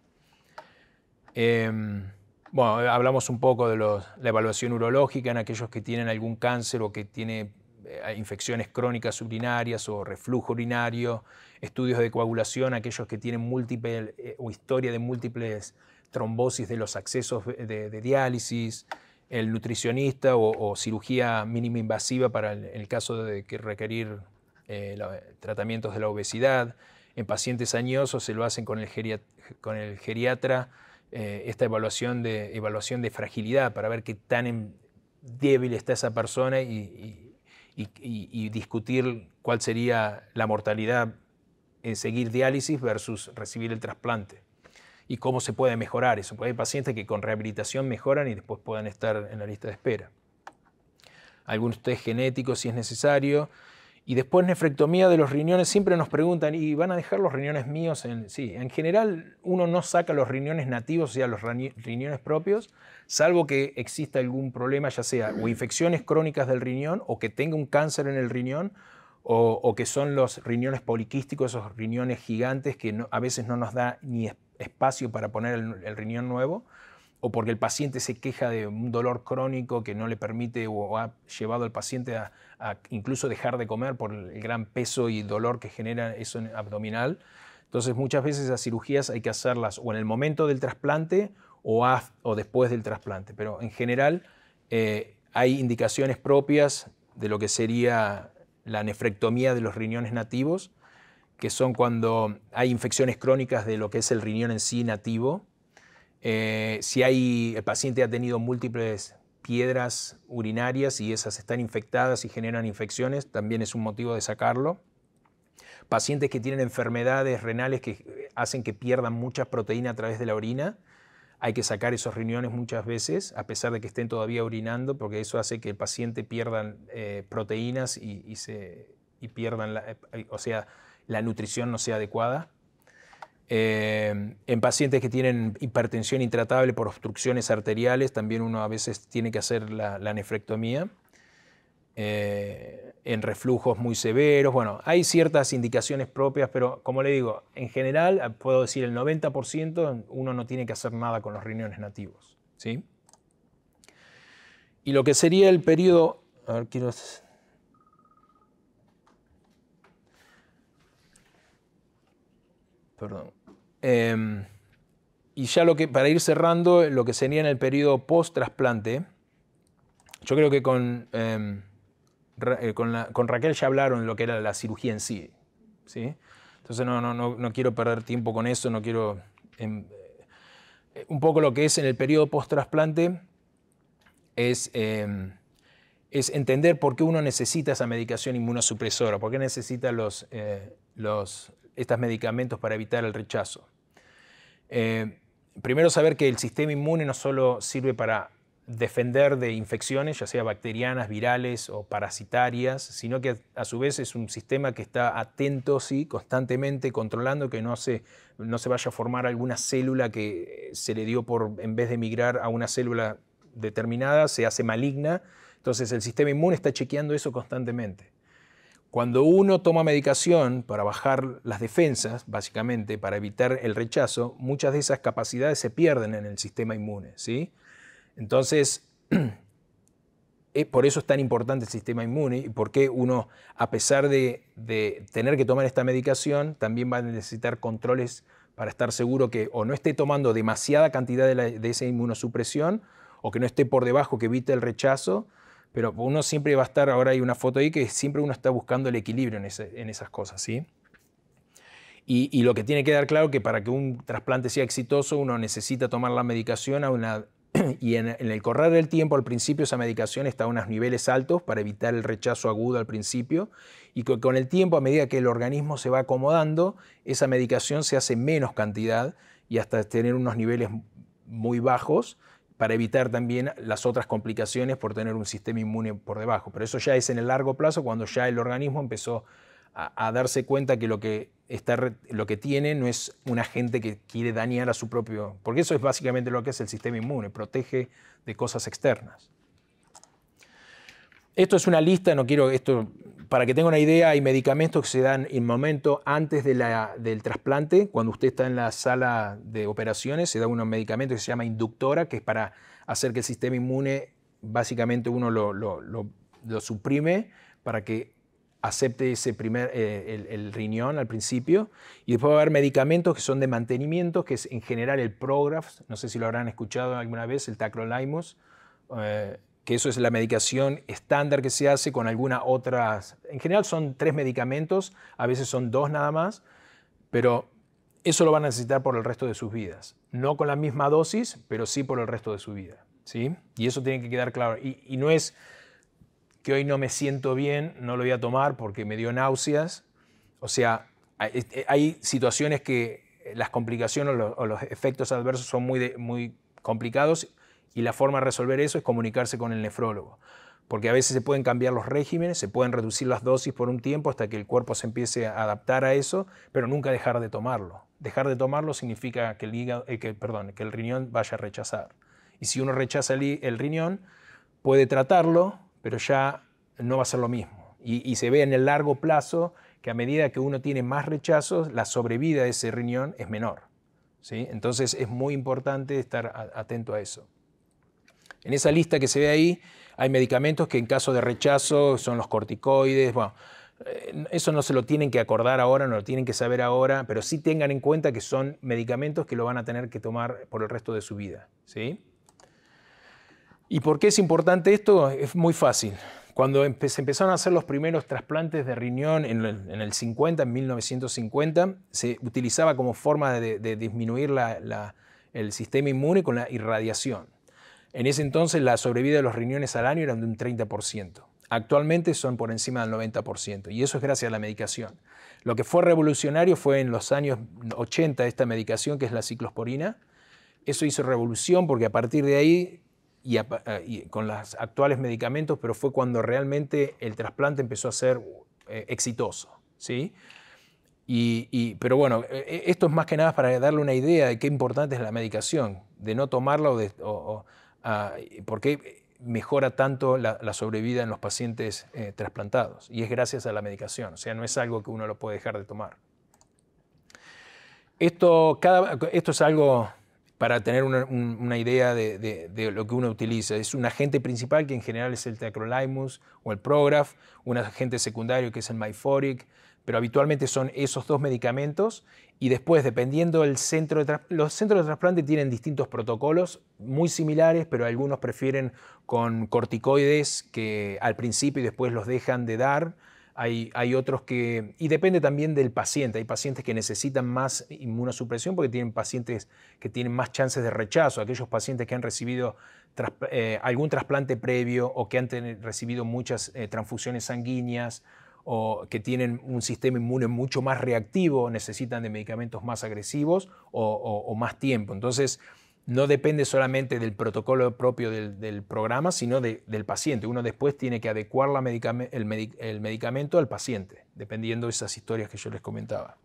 Bueno, hablamos un poco de la evaluación urológica en aquellos que tienen algún cáncer o que tienen infecciones crónicas urinarias o reflujo urinario, estudios de coagulación, aquellos que tienen o historia de múltiples trombosis de los accesos de diálisis, el nutricionista o cirugía mínima invasiva para el caso de que requerir tratamientos de la obesidad. En pacientes añosos se lo hacen con el geriatra, esta evaluación de fragilidad para ver qué tan débil está esa persona y discutir cuál sería la mortalidad en seguir diálisis versus recibir el trasplante y cómo se puede mejorar eso, porque hay pacientes que con rehabilitación mejoran y después puedan estar en la lista de espera. Algunos test genéticos si es necesario. Y después nefrectomía de los riñones, siempre nos preguntan, ¿y van a dejar los riñones míos? Sí, en general uno no saca los riñones nativos, o sea, los riñones propios, salvo que exista algún problema, ya sea o infecciones crónicas del riñón, o que tenga un cáncer en el riñón, o que son los riñones poliquísticos, esos riñones gigantes que a veces no nos da ni espacio para poner el riñón nuevo, o porque el paciente se queja de un dolor crónico que no le permite o ha llevado al paciente a incluso dejar de comer por el gran peso y dolor que genera eso abdominal. Entonces muchas veces las cirugías hay que hacerlas o en el momento del trasplante o después del trasplante, pero en general hay indicaciones propias de lo que sería la nefrectomía de los riñones nativos, que son cuando hay infecciones crónicas de lo que es el riñón en sí nativo. Si el paciente ha tenido múltiples piedras urinarias y esas están infectadas y generan infecciones, también es un motivo de sacarlo. Pacientes que tienen enfermedades renales que hacen que pierdan mucha proteína a través de la orina, hay que sacar esos riñones muchas veces, a pesar de que estén todavía orinando, porque eso hace que el paciente pierda proteínas y pierdan, o sea, la nutrición no sea adecuada. En pacientes que tienen hipertensión intratable por obstrucciones arteriales, también uno a veces tiene que hacer la nefrectomía. En reflujos muy severos, bueno, hay ciertas indicaciones propias, pero como le digo, en general, puedo decir el 90% uno no tiene que hacer nada con los riñones nativos, ¿sí? Y lo que sería el periodo, a ver, perdón. Y ya para ir cerrando, lo que sería en el periodo post-trasplante, Yo creo que con Raquel ya hablaron de lo que era la cirugía en sí, ¿sí? Entonces no quiero perder tiempo con eso, no quiero... un poco lo que es en el periodo post-trasplante es entender por qué uno necesita esa medicación inmunosupresora, por qué necesita estos medicamentos para evitar el rechazo. Primero saber que el sistema inmune no solo sirve para defender de infecciones, ya sea bacterianas, virales o parasitarias, sino que a su vez es un sistema que está atento, ¿sí?, constantemente controlando que no se vaya a formar alguna célula que se le dio en vez de migrar a una célula determinada, se hace maligna. Entonces el sistema inmune está chequeando eso constantemente. Cuando uno toma medicación para bajar las defensas, básicamente para evitar el rechazo, muchas de esas capacidades se pierden en el sistema inmune, ¿sí? Entonces, por eso es tan importante el sistema inmune y por qué uno, a pesar de tener que tomar esta medicación, también va a necesitar controles para estar seguro que o no esté tomando demasiada cantidad de esa inmunosupresión o que no esté por debajo, que evite el rechazo. Pero uno siempre va a estar, ahora hay una foto ahí que siempre uno está buscando el equilibrio en esas cosas, ¿sí? Y lo que tiene que dar claro que para que un trasplante sea exitoso uno necesita tomar la medicación y en el correr del tiempo al principio esa medicación está a unos niveles altos para evitar el rechazo agudo al principio y con el tiempo, a medida que el organismo se va acomodando, esa medicación se hace menos cantidad y hasta tener unos niveles muy bajos, para evitar también las otras complicaciones por tener un sistema inmune por debajo. Pero eso ya es en el largo plazo, cuando ya el organismo empezó a darse cuenta que lo que tiene no es un agente que quiere dañar a su propio... Porque eso es básicamente lo que es el sistema inmune, protege de cosas externas. Esto es una lista, para que tenga una idea, hay medicamentos que se dan en el momento antes del trasplante. Cuando usted está en la sala de operaciones, se da unos medicamentos que se llama inductora, que es para hacer que el sistema inmune, básicamente uno lo suprime para que acepte el riñón al principio. Y después va a haber medicamentos que son de mantenimiento, que es en general el Prograf, no sé si lo habrán escuchado alguna vez, el tacrolimus, que eso es la medicación estándar que se hace con algunas otras. En general son 3 medicamentos, a veces son 2 nada más, pero eso lo van a necesitar por el resto de sus vidas. No con la misma dosis, pero sí por el resto de su vida, ¿sí? Y eso tiene que quedar claro. Y no es que hoy no me siento bien, no lo voy a tomar porque me dio náuseas. O sea, hay situaciones que las complicaciones o los efectos adversos son muy complicados. Y la forma de resolver eso es comunicarse con el nefrólogo, porque a veces se pueden cambiar los regímenes, se pueden reducir las dosis por un tiempo hasta que el cuerpo se empiece a adaptar a eso, pero nunca dejar de tomarlo. Dejar de tomarlo significa que el riñón vaya a rechazar. Y si uno rechaza el riñón, puede tratarlo, pero ya no va a ser lo mismo. Y se ve en el largo plazo que a medida que uno tiene más rechazos, la sobrevida de ese riñón es menor, ¿sí? Entonces es muy importante estar atento a eso. En esa lista que se ve ahí hay medicamentos que en caso de rechazo son los corticoides. Bueno, eso no se lo tienen que acordar ahora, no lo tienen que saber ahora, pero sí tengan en cuenta que son medicamentos que lo van a tener que tomar por el resto de su vida, ¿sí? ¿Y por qué es importante esto? Es muy fácil. Cuando se empezaron a hacer los primeros trasplantes de riñón en el 50, en 1950, se utilizaba como forma de disminuir el sistema inmune con la irradiación. En ese entonces la sobrevida de los riñones al año era de un 30%. Actualmente son por encima del 90%, y eso es gracias a la medicación. Lo que fue revolucionario fue en los años 80 esta medicación, que es la ciclosporina. Eso hizo revolución porque a partir de ahí, y con los actuales medicamentos, pero fue cuando realmente el trasplante empezó a ser exitoso, ¿sí? Pero bueno, esto es más que nada para darle una idea de qué importante es la medicación, de no tomarla porque mejora tanto la sobrevida en los pacientes trasplantados, y es gracias a la medicación, o sea, no es algo que uno lo puede dejar de tomar. Esto es algo para tener una idea de lo que uno utiliza. Es un agente principal que en general es el tacrolimus o el Prograf, un agente secundario que es el Myforic. pero habitualmente son esos 2 medicamentos y después, dependiendo del centro los centros de trasplante tienen distintos protocolos muy similares, pero algunos prefieren con corticoides que al principio y después los dejan de dar. Hay otros que, y depende también del paciente, hay pacientes que necesitan más inmunosupresión porque tienen pacientes que tienen más chances de rechazo, aquellos pacientes que han recibido algún trasplante previo o que han recibido muchas transfusiones sanguíneas o que tienen un sistema inmune mucho más reactivo, necesitan de medicamentos más agresivos o más tiempo. Entonces, no depende solamente del protocolo propio del programa, sino del paciente. Uno después tiene que adecuar el medicamento al paciente, dependiendo de esas historias que yo les comentaba.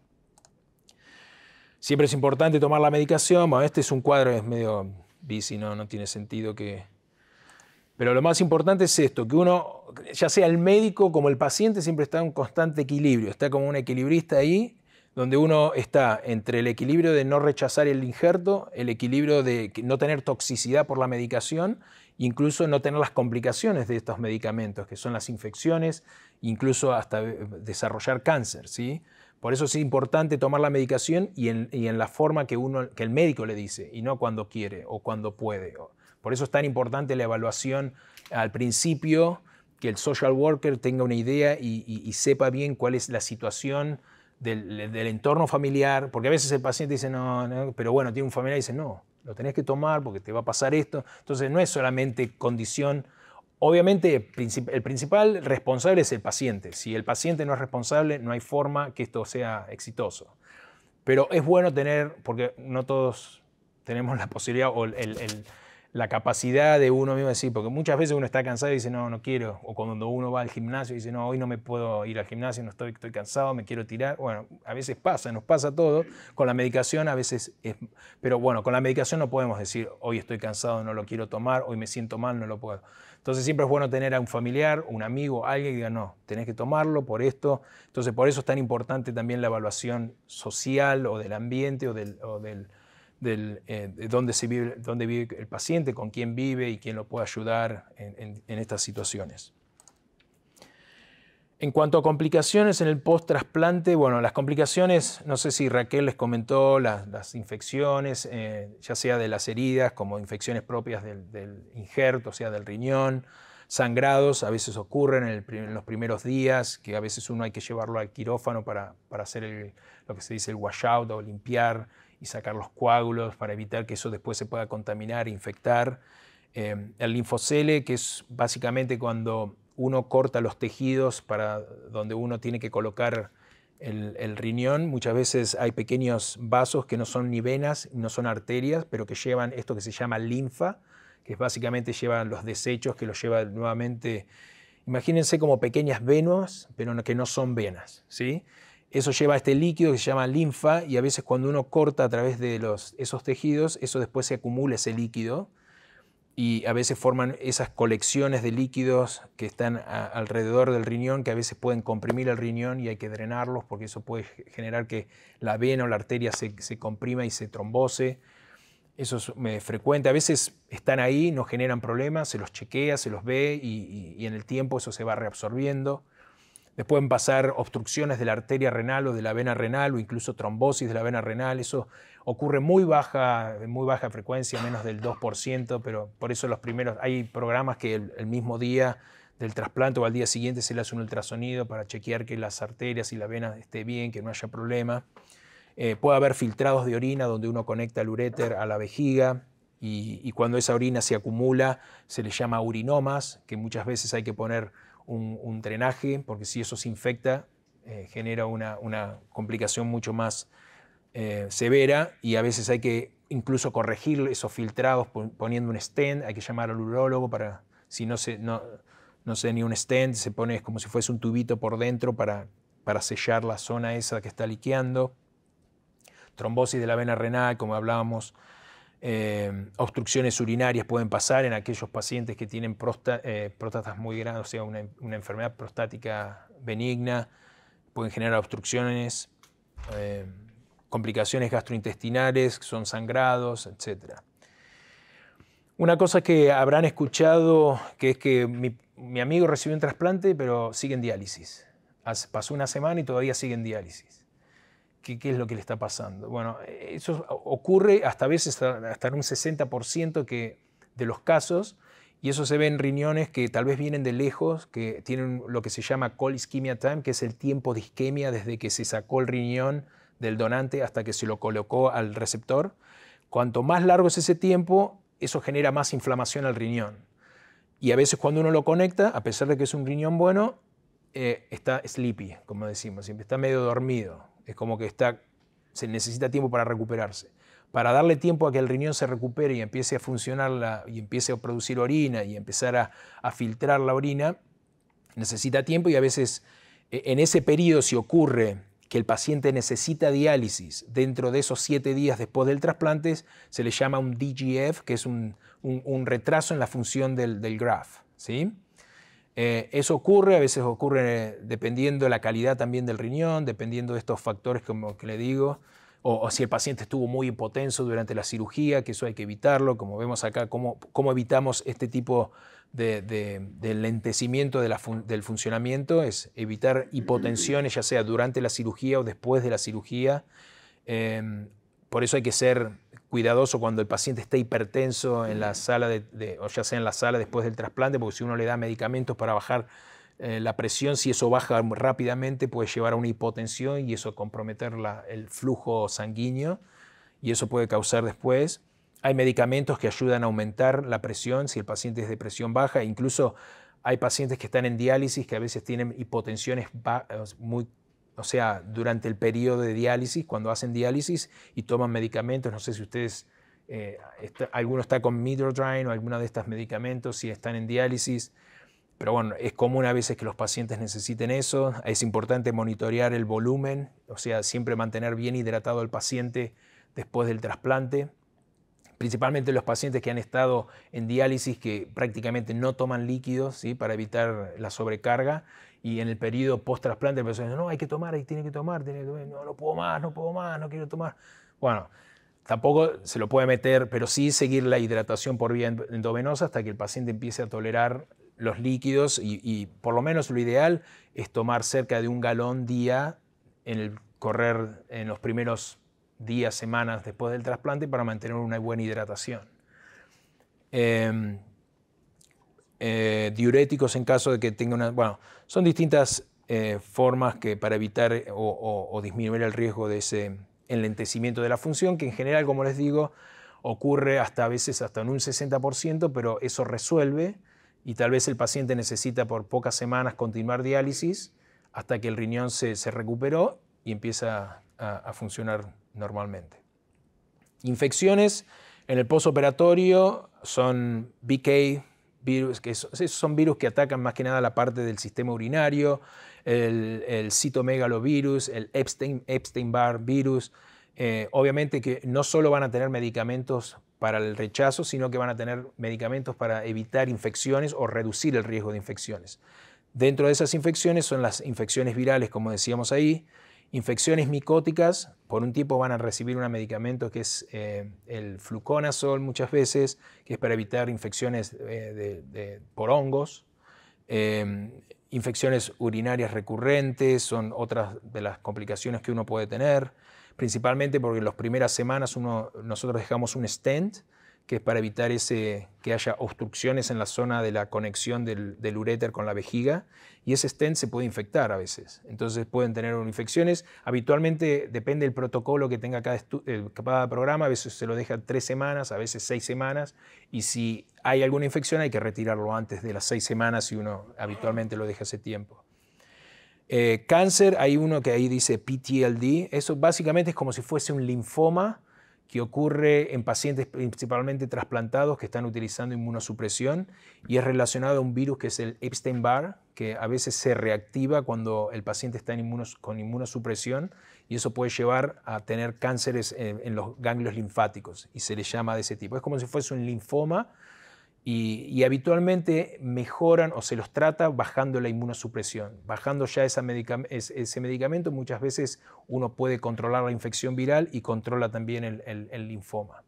Siempre es importante tomar la medicación. Bueno, este es un cuadro, es medio bici, no tiene sentido que... Pero lo más importante es esto, que uno, ya sea el médico como el paciente, siempre está en un constante equilibrio. Está como un equilibrista ahí, donde uno está entre el equilibrio de no rechazar el injerto, el equilibrio de no tener toxicidad por la medicación, incluso no tener las complicaciones de estos medicamentos, que son las infecciones, incluso hasta desarrollar cáncer, ¿sí? Por eso es importante tomar la medicación y en la forma que el médico le dice, y no cuando quiere o cuando puede. Por eso es tan importante la evaluación al principio, que el social worker tenga una idea y sepa bien cuál es la situación del entorno familiar, porque a veces el paciente dice, no, pero bueno, tiene un familiar y dice, no, lo tenés que tomar porque te va a pasar esto. Entonces no es solamente condición, obviamente el principal responsable es el paciente. Si el paciente no es responsable, no hay forma que esto sea exitoso. Pero es bueno tener, porque no todos tenemos la posibilidad o la capacidad de uno mismo decir, porque muchas veces uno está cansado y dice, no quiero, o cuando uno va al gimnasio y dice, no, hoy no me puedo ir al gimnasio, no estoy cansado, me quiero tirar. Bueno, a veces pasa, nos pasa todo. Con la medicación a veces pero bueno, con la medicación no podemos decir, hoy estoy cansado, no lo quiero tomar, hoy me siento mal, no lo puedo. Entonces siempre es bueno tener a un familiar, un amigo, alguien que diga, no, tenés que tomarlo por esto. Entonces por eso es tan importante también la evaluación social o del ambiente o de dónde vive el paciente, con quién vive y quién lo puede ayudar en estas situaciones. En cuanto a complicaciones en el post-trasplante, bueno, las complicaciones, no sé si Raquel les comentó, las infecciones, ya sea de las heridas, como infecciones propias del injerto, o sea, del riñón, sangrados, a veces ocurren en los primeros días, que a veces uno hay que llevarlo al quirófano para hacer lo que se dice el washout o limpiar y sacar los coágulos para evitar que eso después se pueda contaminar e infectar. El linfocele, que es básicamente cuando uno corta los tejidos para donde uno tiene que colocar el riñón. Muchas veces hay pequeños vasos que no son ni venas, no son arterias, pero que llevan esto que se llama linfa, que es básicamente llevan los desechos que los lleva nuevamente. Imagínense como pequeñas venas, pero que no son venas, ¿sí? Eso lleva este líquido que se llama linfa y a veces cuando uno corta a través de esos tejidos, eso después se acumula ese líquido y a veces forman esas colecciones de líquidos que están alrededor del riñón que a veces pueden comprimir el riñón y hay que drenarlos porque eso puede generar que la vena o la arteria se comprima y se trombose. Eso es frecuente. A veces están ahí, no generan problemas, se los chequea, se los ve y en el tiempo eso se va reabsorbiendo. Les pueden pasar obstrucciones de la arteria renal o de la vena renal o incluso trombosis de la vena renal. Eso ocurre muy baja frecuencia, menos del 2%, pero por eso hay programas que el mismo día del trasplante o al día siguiente se le hace un ultrasonido para chequear que las arterias y la vena esté bien, que no haya problema. Puede haber filtrados de orina donde uno conecta el uréter a la vejiga y cuando esa orina se acumula se le llama urinomas, que muchas veces hay que poner un drenaje, porque si eso se infecta, genera una complicación mucho más severa y a veces hay que incluso corregir esos filtrados poniendo un stent, hay que llamar al urólogo para, si no sé, ni un stent, se pone como si fuese un tubito por dentro para sellar la zona esa que está liqueando. Trombosis de la vena renal, como hablábamos. Obstrucciones urinarias pueden pasar en aquellos pacientes que tienen próstatas muy grandes, o sea, una enfermedad prostática benigna, pueden generar obstrucciones, complicaciones gastrointestinales, son sangrados, etc. Una cosa que habrán escuchado, que es que mi amigo recibió un trasplante, pero sigue en diálisis. pasó una semana y todavía sigue en diálisis. ¿Qué es lo que le está pasando? Bueno, eso ocurre hasta a veces hasta en un 60% de los casos, y eso se ve en riñones que tal vez vienen de lejos, que tienen lo que se llama cold ischemia time, que es el tiempo de isquemia desde que se sacó el riñón del donante hasta que se lo colocó al receptor. Cuanto más largo es ese tiempo, eso genera más inflamación al riñón. Y a veces cuando uno lo conecta, a pesar de que es un riñón bueno, está sleepy, como decimos, siempre está medio dormido. Es como que se necesita tiempo para recuperarse. Para darle tiempo a que el riñón se recupere y empiece a funcionar y empiece a producir orina y empezar a filtrar la orina, necesita tiempo, y a veces en ese periodo, si ocurre que el paciente necesita diálisis dentro de esos 7 días después del trasplante, se le llama un DGF, que es un retraso en la función del graft, ¿sí? Eso ocurre, a veces ocurre dependiendo de la calidad también del riñón, dependiendo de estos factores como que le digo, o si el paciente estuvo muy hipotenso durante la cirugía, que eso hay que evitarlo, como vemos acá, cómo evitamos este tipo de lentecimiento del funcionamiento, es evitar hipotensiones, ya sea durante la cirugía o después de la cirugía. Por eso hay que ser cuidadoso cuando el paciente está hipertenso en la sala o ya sea en la sala después del trasplante, porque si uno le da medicamentos para bajar la presión, si eso baja rápidamente puede llevar a una hipotensión y eso comprometer el flujo sanguíneo, y eso puede causar después. Hay medicamentos que ayudan a aumentar la presión si el paciente es de presión baja. Incluso hay pacientes que están en diálisis que a veces tienen hipotensiones durante el periodo de diálisis, cuando hacen diálisis y toman medicamentos. No sé si ustedes, alguno está con Midodrine o alguno de estos medicamentos, si están en diálisis. Pero bueno, es común a veces que los pacientes necesiten eso. Es importante monitorear el volumen, o sea, siempre mantener bien hidratado al paciente después del trasplante. Principalmente los pacientes que han estado en diálisis, que prácticamente no toman líquidos, ¿sí?, para evitar la sobrecarga. Y en el periodo post-trasplante, el paciente dice, no, hay que tomar, tiene que tomar, no puedo más, no quiero tomar. Bueno, tampoco se lo puede meter, pero sí seguir la hidratación por vía endovenosa hasta que el paciente empiece a tolerar los líquidos, y por lo menos lo ideal es tomar cerca de 1 galón día en los primeros días, semanas después del trasplante, para mantener una buena hidratación. Diuréticos en caso de que tenga bueno, son distintas formas para evitar o disminuir el riesgo de ese enlentecimiento de la función, que en general, como les digo, ocurre a veces hasta en un 60%, pero eso resuelve, y tal vez el paciente necesita por pocas semanas continuar diálisis hasta que el riñón se recuperó y empieza a funcionar normalmente. Infecciones en el postoperatorio son BK virus, que esos son virus que atacan más que nada la parte del sistema urinario, el citomegalovirus, el Epstein-Barr virus. Obviamente que no solo van a tener medicamentos para el rechazo, sino que van a tener medicamentos para evitar infecciones o reducir el riesgo de infecciones. Dentro de esas infecciones son las infecciones virales, como decíamos ahí. Infecciones micóticas, por un tiempo van a recibir un medicamento que es el fluconazol muchas veces, que es para evitar infecciones por hongos. Infecciones urinarias recurrentes son otras de las complicaciones que uno puede tener, principalmente porque en las primeras semanas nosotros dejamos un stent, que es para evitar que haya obstrucciones en la zona de la conexión del uréter con la vejiga, y ese stent se puede infectar a veces. Entonces pueden tener infecciones. Habitualmente depende del protocolo que tenga cada programa, a veces se lo deja 3 semanas, a veces 6 semanas, y si hay alguna infección hay que retirarlo antes de las 6 semanas y uno habitualmente lo deja ese tiempo. Cáncer, hay uno que ahí dice PTLD, eso básicamente es como si fuese un linfoma que ocurre en pacientes principalmente trasplantados que están utilizando inmunosupresión, y es relacionado a un virus que es el Epstein-Barr, que a veces se reactiva cuando el paciente está con inmunosupresión, y eso puede llevar a tener cánceres en los ganglios linfáticos, y se le llama de ese tipo. Es como si fuese un linfoma, y habitualmente mejoran o se los trata bajando la inmunosupresión. Bajando ya ese medicamento, muchas veces uno puede controlar la infección viral y controla también el linfoma.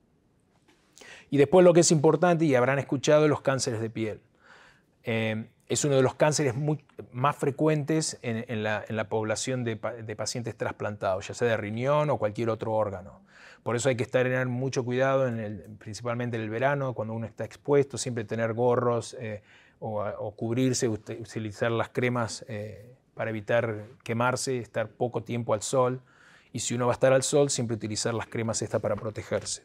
Y después lo que es importante, y habrán escuchado, los cánceres de piel. Es uno de los cánceres más frecuentes en la población de pacientes trasplantados, ya sea de riñón o cualquier otro órgano. Por eso hay que tener mucho cuidado, principalmente en el verano, cuando uno está expuesto, siempre tener gorros o cubrirse, utilizar las cremas para evitar quemarse, estar poco tiempo al sol. Y si uno va a estar al sol, siempre utilizar las cremas estas para protegerse.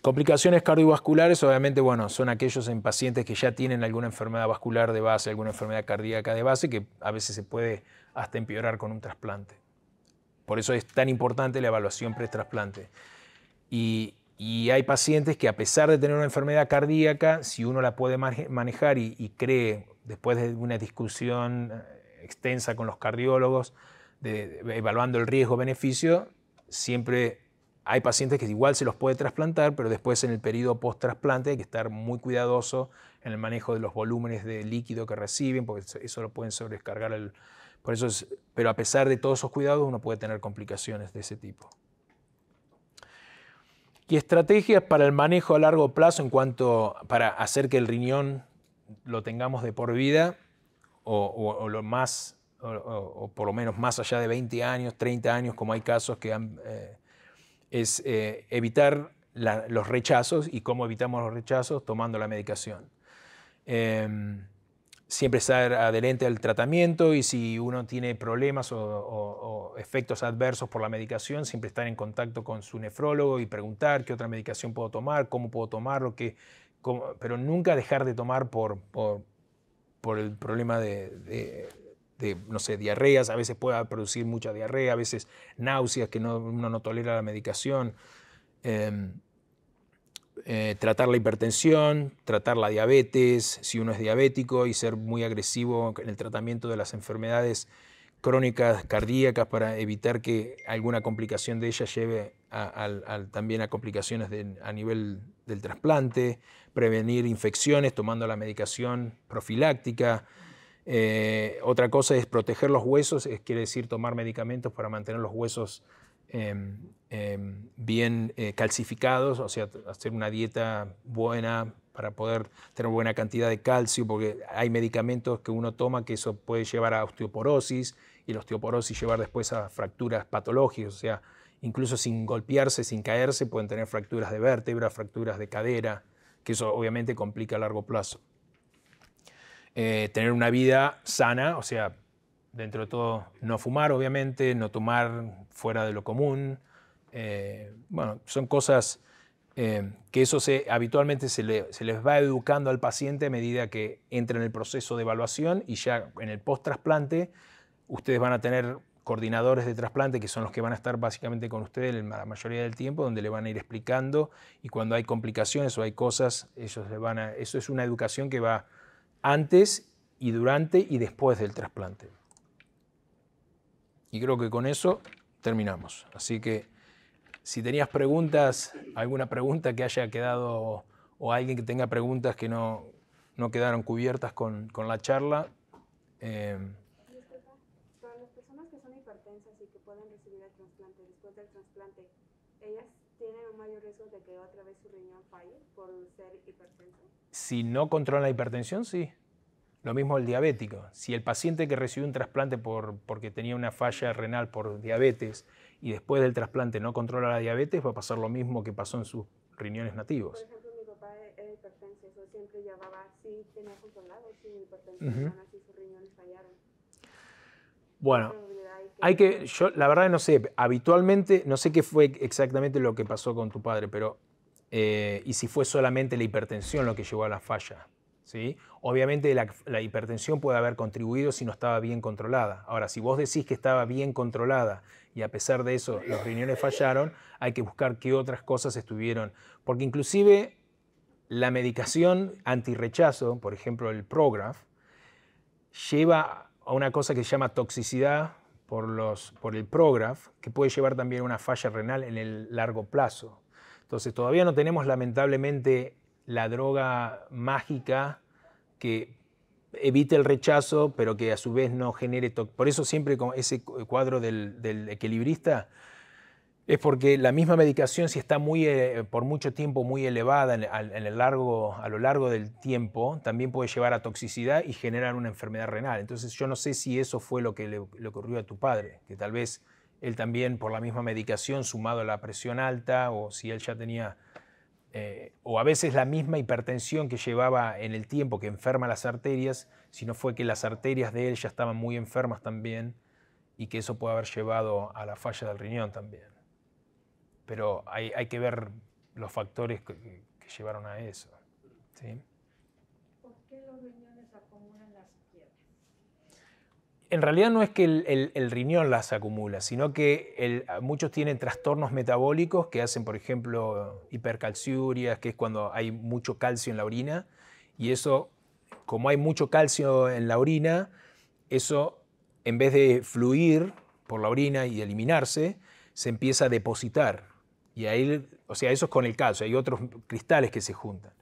Complicaciones cardiovasculares, obviamente, bueno, son aquellos en pacientes que ya tienen alguna enfermedad vascular de base, alguna enfermedad cardíaca de base, que a veces se puede hasta empeorar con un trasplante. Por eso es tan importante la evaluación pre-trasplante. Y hay pacientes que, a pesar de tener una enfermedad cardíaca, si uno la puede manejar y cree, después de una discusión extensa con los cardiólogos, evaluando el riesgo-beneficio, siempre hay pacientes que igual se los puede trasplantar, pero después en el periodo post-trasplante hay que estar muy cuidadoso en el manejo de los volúmenes de líquido que reciben, porque eso lo pueden sobrecargar. Pero a pesar de todos esos cuidados, uno puede tener complicaciones de ese tipo. Y estrategias para el manejo a largo plazo para hacer que el riñón lo tengamos de por vida o por lo menos más allá de 20 años, 30 años, como hay casos que es evitar los rechazos. ¿Y cómo evitamos los rechazos? Tomando la medicación. Siempre estar adherente al tratamiento, y si uno tiene problemas o efectos adversos por la medicación, siempre estar en contacto con su nefrólogo y preguntar qué otra medicación puedo tomar, cómo puedo tomarlo, pero nunca dejar de tomar por el problema de no sé, diarreas. A veces puede producir mucha diarrea, a veces náuseas que uno no tolera la medicación. Tratar la hipertensión, tratar la diabetes, si uno es diabético, y ser muy agresivo en el tratamiento de las enfermedades crónicas cardíacas para evitar que alguna complicación de ellas lleve también a complicaciones a nivel del trasplante, prevenir infecciones tomando la medicación profiláctica. Otra cosa es proteger los huesos, quiere decir tomar medicamentos para mantener los huesos bien calcificados, o sea, hacer una dieta buena para poder tener buena cantidad de calcio, porque hay medicamentos que uno toma que eso puede llevar a osteoporosis, y la osteoporosis llevar después a fracturas patológicas, o sea, incluso sin golpearse, sin caerse, pueden tener fracturas de vértebra, fracturas de cadera, que eso obviamente complica a largo plazo. Tener una vida sana, o sea, dentro de todo, no fumar, obviamente, no tomar fuera de lo común. Bueno, son cosas que eso habitualmente se les va educando al paciente a medida que entra en el proceso de evaluación, y ya en el post-trasplante ustedes van a tener coordinadores de trasplante que son los que van a estar básicamente con ustedes la mayoría del tiempo, donde le van a ir explicando, y cuando hay complicaciones o hay cosas, eso es una educación que va antes y durante y después del trasplante. Y creo que con eso terminamos. Así que si tenías preguntas, alguna pregunta que haya quedado, o alguien que tenga preguntas que no quedaron cubiertas con la charla. Disculpa, para las personas que son hipertensas y que pueden recibir el trasplante, después del trasplante, ¿ellas tienen un mayor riesgo de que otra vez su riñón falle por ser hipertenso? Si no controlan la hipertensión, sí. Lo mismo el diabético. Si el paciente que recibió un trasplante porque tenía una falla renal por diabetes, y después del trasplante no controla la diabetes, va a pasar lo mismo que pasó en sus riñones nativos. Por ejemplo, mi papá era hipertenso, eso siempre llevaba, sí tenía controlado su hipertensión, así sus riñones fallaron. Bueno, yo la verdad no sé, habitualmente, no sé qué fue exactamente lo que pasó con tu padre, pero y si fue solamente la hipertensión lo que llevó a la falla. ¿Sí? Obviamente la hipertensión puede haber contribuido si no estaba bien controlada. Ahora, si vos decís que estaba bien controlada y a pesar de eso los riñones fallaron, hay que buscar qué otras cosas estuvieron. Porque inclusive la medicación antirrechazo, por ejemplo el Prograf, lleva a una cosa que se llama toxicidad por el Prograf, que puede llevar también a una falla renal en el largo plazo. Entonces todavía no tenemos lamentablemente la droga mágica que evite el rechazo, pero que a su vez no genere... Por eso siempre con ese cuadro del equilibrista, Es porque la misma medicación, si está por mucho tiempo muy elevada a lo largo del tiempo, también puede llevar a toxicidad y generar una enfermedad renal. Entonces yo no sé si eso fue lo que le ocurrió a tu padre, que tal vez él también por la misma medicación sumado a la presión alta, o si él ya tenía, o a veces la misma hipertensión que llevaba en el tiempo que enferma las arterias, si no fue que las arterias de él ya estaban muy enfermas también y que eso puede haber llevado a la falla del riñón también. Pero hay que ver los factores que llevaron a eso. ¿Sí? ¿Por qué los riñones acumulan las piedras? En realidad no es que el riñón las acumula, sino que muchos tienen trastornos metabólicos que hacen, por ejemplo, hipercalciurias, que es cuando hay mucho calcio en la orina, y eso, como hay mucho calcio en la orina, eso en vez de fluir por la orina y eliminarse, se empieza a depositar. Y ahí, o sea, eso es con el calcio, hay otros cristales que se juntan.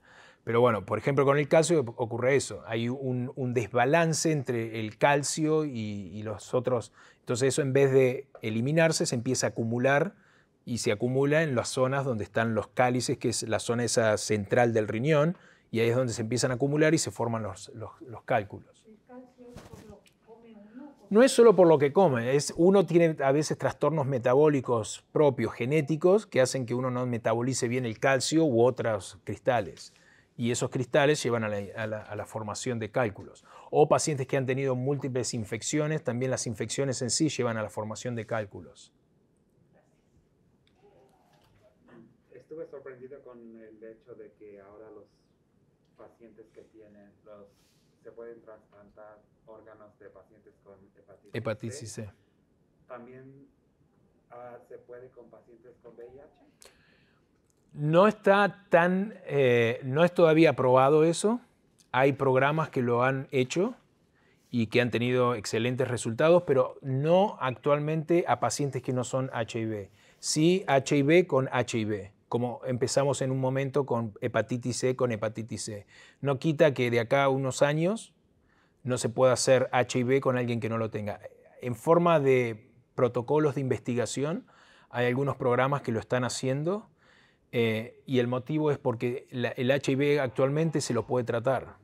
Pero bueno, por ejemplo, con el calcio ocurre eso, hay un desbalance entre el calcio y los otros. Entonces eso en vez de eliminarse se empieza a acumular y se acumula en las zonas donde están los cálices, que es la zona esa central del riñón, y ahí es donde se empiezan a acumular y se forman los cálculos. ¿El calcio es por lo que come uno? No es solo por lo que come, uno tiene a veces trastornos metabólicos propios, genéticos, que hacen que uno no metabolice bien el calcio u otros cristales. Y esos cristales llevan a la formación de cálculos. O pacientes que han tenido múltiples infecciones, también las infecciones en sí llevan a la formación de cálculos. Estuve sorprendido con el hecho de que ahora los pacientes que tienen se pueden trasplantar órganos de pacientes con hepatitis C. ¿También se puede con pacientes con VIH? No es todavía aprobado eso. Hay programas que lo han hecho y que han tenido excelentes resultados, pero no actualmente a pacientes que no son HIV. Sí HIV con HIV, como empezamos en un momento con hepatitis C con hepatitis C. No quita que de acá a unos años no se pueda hacer HIV con alguien que no lo tenga. En forma de protocolos de investigación, hay algunos programas que lo están haciendo. Y el motivo es porque el HIV actualmente se lo puede tratar,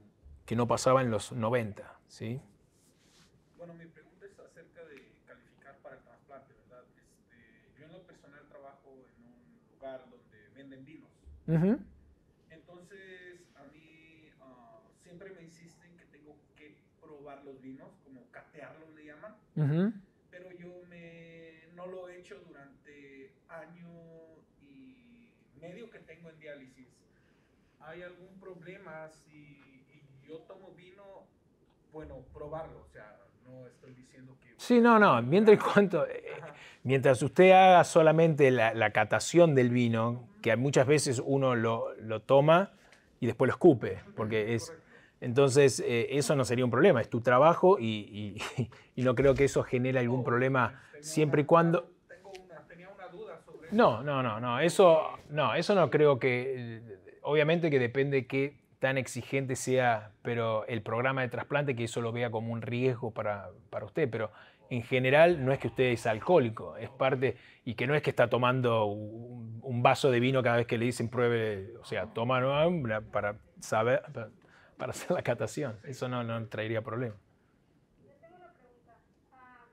que no pasaba en los 90, ¿sí? Bueno, mi pregunta es acerca de calificar para el trasplante, ¿verdad? Yo en lo personal trabajo en un lugar donde venden vinos. Entonces, a mí siempre me insisten que tengo que probar los vinos, como catearlos le llaman. Pero yo no lo he hecho durante año medio que tengo en diálisis. ¿Hay algún problema si yo tomo vino? Bueno, probarlo, o sea, no estoy diciendo que... Sí, no, mientras usted haga solamente la catación del vino, que muchas veces uno lo toma y después lo escupe, porque entonces eso no sería un problema, es tu trabajo y no creo que eso genere algún problema siempre y cuando... Tenía una duda sobre eso. No, eso no creo que... Obviamente que depende qué tan exigente sea, pero el programa de trasplante, que eso lo vea como un riesgo para usted, pero en general no es que usted es alcohólico, es parte, y que no es que está tomando un vaso de vino cada vez que le dicen pruebe, o sea, toma para saber, para hacer la catación, eso no traería problema. Yo tengo una pregunta.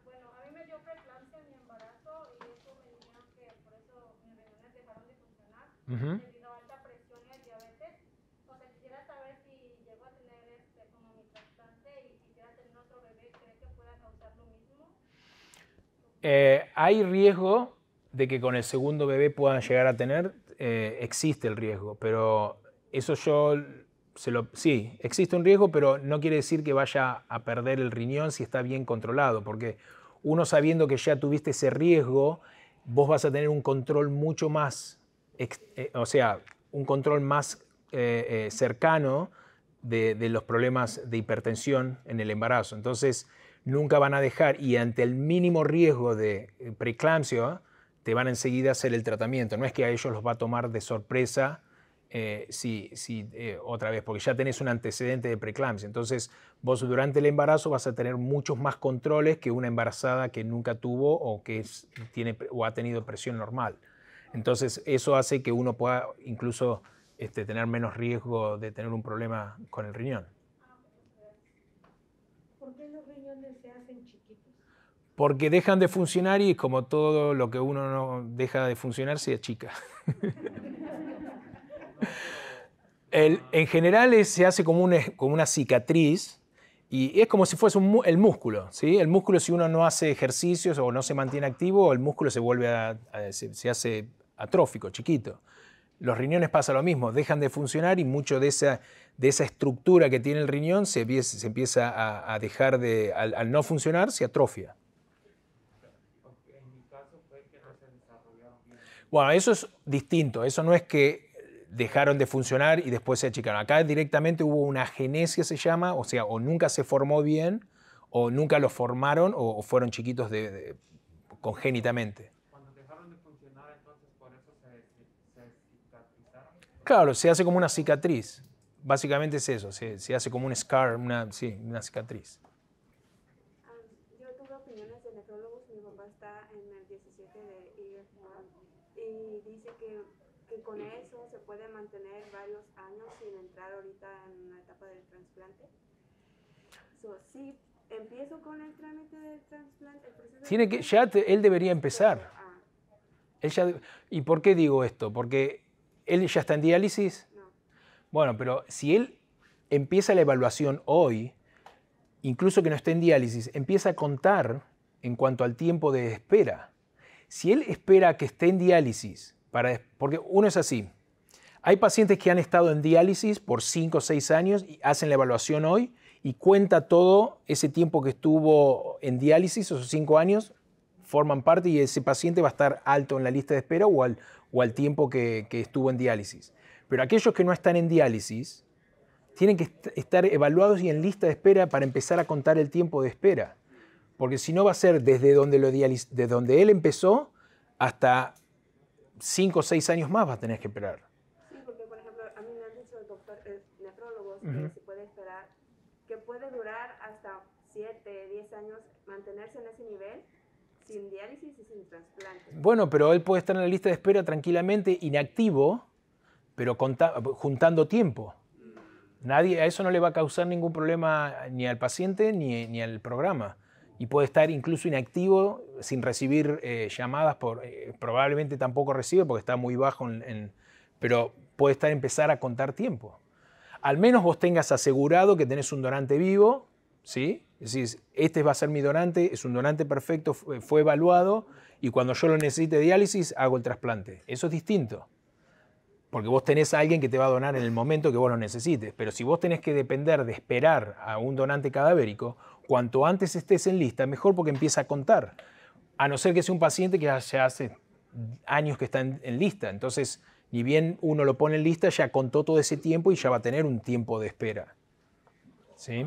Bueno, a mí me dio preeclampsia en mi embarazo y eso me dijeron que por eso mis riñones dejaron de funcionar debido a alta presión y al diabetes. O sea, quisiera saber si llego a tener como mi trasplante y quisiera tener otro bebé, ¿cree que pueda causar lo mismo? Hay riesgo de que con el segundo bebé puedan llegar a tener, existe el riesgo, pero eso sí, existe un riesgo, pero no quiere decir que vaya a perder el riñón si está bien controlado, porque uno sabiendo que ya tuviste ese riesgo, vos vas a tener un control mucho más, un control más cercano de los problemas de hipertensión en el embarazo. Entonces, nunca van a dejar, y ante el mínimo riesgo de preeclampsia, te van enseguida a hacer el tratamiento. No es que a ellos los va a tomar de sorpresa otra vez, porque ya tenés un antecedente de preeclampsia. Entonces, vos durante el embarazo vas a tener muchos más controles que una embarazada que nunca tuvo o que o ha tenido presión normal. Entonces, eso hace que uno pueda incluso tener menos riesgo de tener un problema con el riñón. ¿Por qué los riñones se hacen chiquitos? Porque dejan de funcionar y como todo lo que uno no deja de funcionar se achica. En general se hace como una cicatriz y es como si fuese el músculo, ¿sí? El músculo, si uno no hace ejercicios o no se mantiene activo, el músculo se vuelve se hace atrófico, chiquito. Los riñones pasa lo mismo, dejan de funcionar y mucho de esa estructura que tiene el riñón se empieza a dejar al no funcionar, se atrofia. En mi caso fue que no se desarrollaron bien. Bueno, eso es distinto, eso no es que dejaron de funcionar y después se achicaron. Acá directamente hubo una agenesia, se llama, o sea, o nunca se formó bien, o nunca lo formaron, o fueron chiquitos congénitamente. Cuando dejaron de funcionar, entonces por eso se cicatrizaron. Claro, se hace como una cicatriz. Básicamente es eso, se hace como un scar, una cicatriz. Yo tuve opiniones de nefrólogos, mi papá está en el 17 de IR y dice que con eso se puede mantener varios años sin entrar ahorita en una etapa del trasplante. Sí, empiezo con el trámite del trasplante. Él debería empezar. ¿Y por qué digo esto? Porque él ya está en diálisis. No. Bueno, pero si él empieza la evaluación hoy, incluso que no esté en diálisis, empieza a contar en cuanto al tiempo de espera. Si él espera que esté en diálisis, porque uno es así, hay pacientes que han estado en diálisis por 5 o 6 años y hacen la evaluación hoy y cuenta todo ese tiempo que estuvo en diálisis, esos 5 años, forman parte y ese paciente va a estar alto en la lista de espera o al tiempo que estuvo en diálisis. Pero aquellos que no están en diálisis tienen que estar evaluados y en lista de espera para empezar a contar el tiempo de espera. Porque si no va a ser desde donde él empezó hasta 5 o 6 años más va a tener que esperar. Sí, porque por ejemplo, a mí me han dicho nefrólogos que se puede esperar, que puede durar hasta 7, 10 años mantenerse en ese nivel sin diálisis y sin trasplante. Bueno, pero él puede estar en la lista de espera tranquilamente, inactivo, pero juntando tiempo. A eso no le va a causar ningún problema ni al paciente ni al programa. Y puede estar incluso inactivo sin recibir llamadas, probablemente tampoco recibe porque está muy bajo, pero puede empezar a contar tiempo. Al menos vos tengas asegurado que tenés un donante vivo, ¿sí? Es decir, este va a ser mi donante, es un donante perfecto, fue evaluado y cuando yo lo necesite diálisis hago el trasplante. Eso es distinto. Porque vos tenés a alguien que te va a donar en el momento que vos lo necesites. Pero si vos tenés que depender de esperar a un donante cadavérico, cuanto antes estés en lista, mejor porque empieza a contar. A no ser que sea un paciente que ya hace años que está en lista. Entonces, ni bien uno lo pone en lista, ya contó todo ese tiempo y ya va a tener un tiempo de espera. ¿Sí?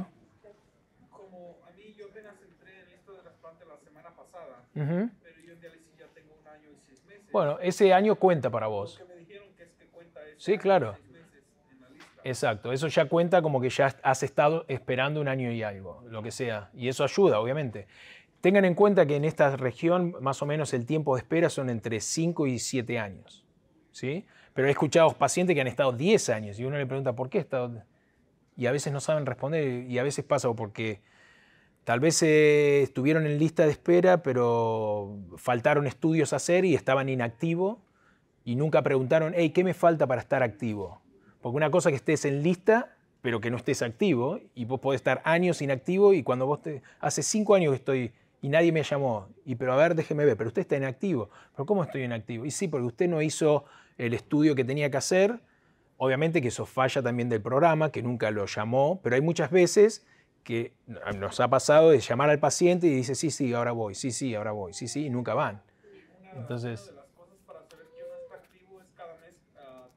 Como a mí, yo apenas entré en esto de trasplante la semana pasada, pero yo en diálisis ya tengo 1 año y 6 meses. Bueno, ese año cuenta para vos. Lo que me dijeron que es que cuenta Sí, claro. 6 meses en la lista. Exacto, eso ya cuenta como que ya has estado esperando 1 año y algo, lo que sea. Y eso ayuda, obviamente. Tengan en cuenta que en esta región más o menos el tiempo de espera son entre 5 y 7 años. ¿Sí? Pero he escuchado pacientes que han estado 10 años y uno le pregunta ¿por qué he estado? Y a veces no saben responder y a veces pasa porque tal vez estuvieron en lista de espera pero faltaron estudios a hacer y estaban inactivos y nunca preguntaron hey, ¿qué me falta para estar activo? Porque una cosa es que estés en lista pero que no estés activo y vos podés estar años inactivo y cuando vos hace 5 años que estoy y nadie me llamó, pero a ver, déjeme ver, pero usted está inactivo. ¿Pero cómo estoy inactivo? Y sí, porque usted no hizo el estudio que tenía que hacer. Obviamente que eso falla también del programa, que nunca lo llamó, pero hay muchas veces que nos ha pasado de llamar al paciente y dice, sí, ahora voy, sí, ahora voy, sí, y nunca van. Entonces, una de las cosas para saber que uno está activo es cada mes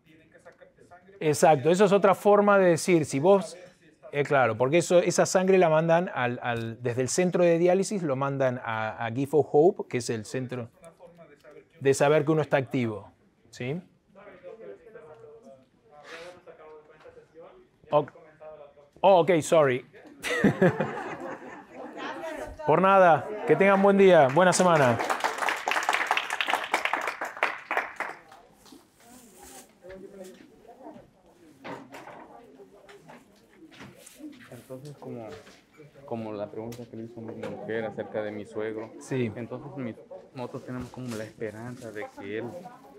tienen que sacarte sangre. Exacto, eso es otra forma de decir, si vos... claro, porque esa sangre la mandan desde el centro de diálisis, lo mandan a Gift of Hope, que es el centro de saber que uno está activo. ¿Sí? Ok, sorry. Por nada, que tengan buen día, buena semana. Entonces, como la pregunta que le hizo mi mujer acerca de mi suegro, Sí. entonces nosotros tenemos como la esperanza de que él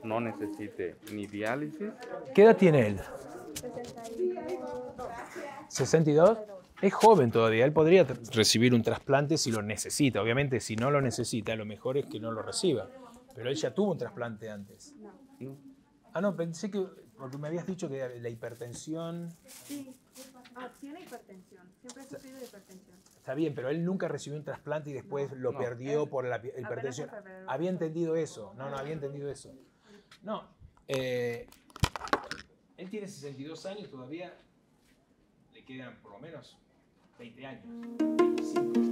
no necesite ni diálisis. ¿Qué edad tiene él? 62. Es joven todavía, él podría recibir un trasplante si lo necesita. Obviamente, si no lo necesita, lo mejor es que no lo reciba. Pero él ya tuvo un trasplante antes. No. Ah, no, pensé que, porque me habías dicho que la hipertensión... Sí, tiene hipertensión, siempre ha sufrido de hipertensión. Está bien, pero él nunca recibió un trasplante y después lo perdió por la hipertensión. Había entendido eso. No, había entendido eso. No, él tiene 62 años, todavía le quedan por lo menos 20 años. 25.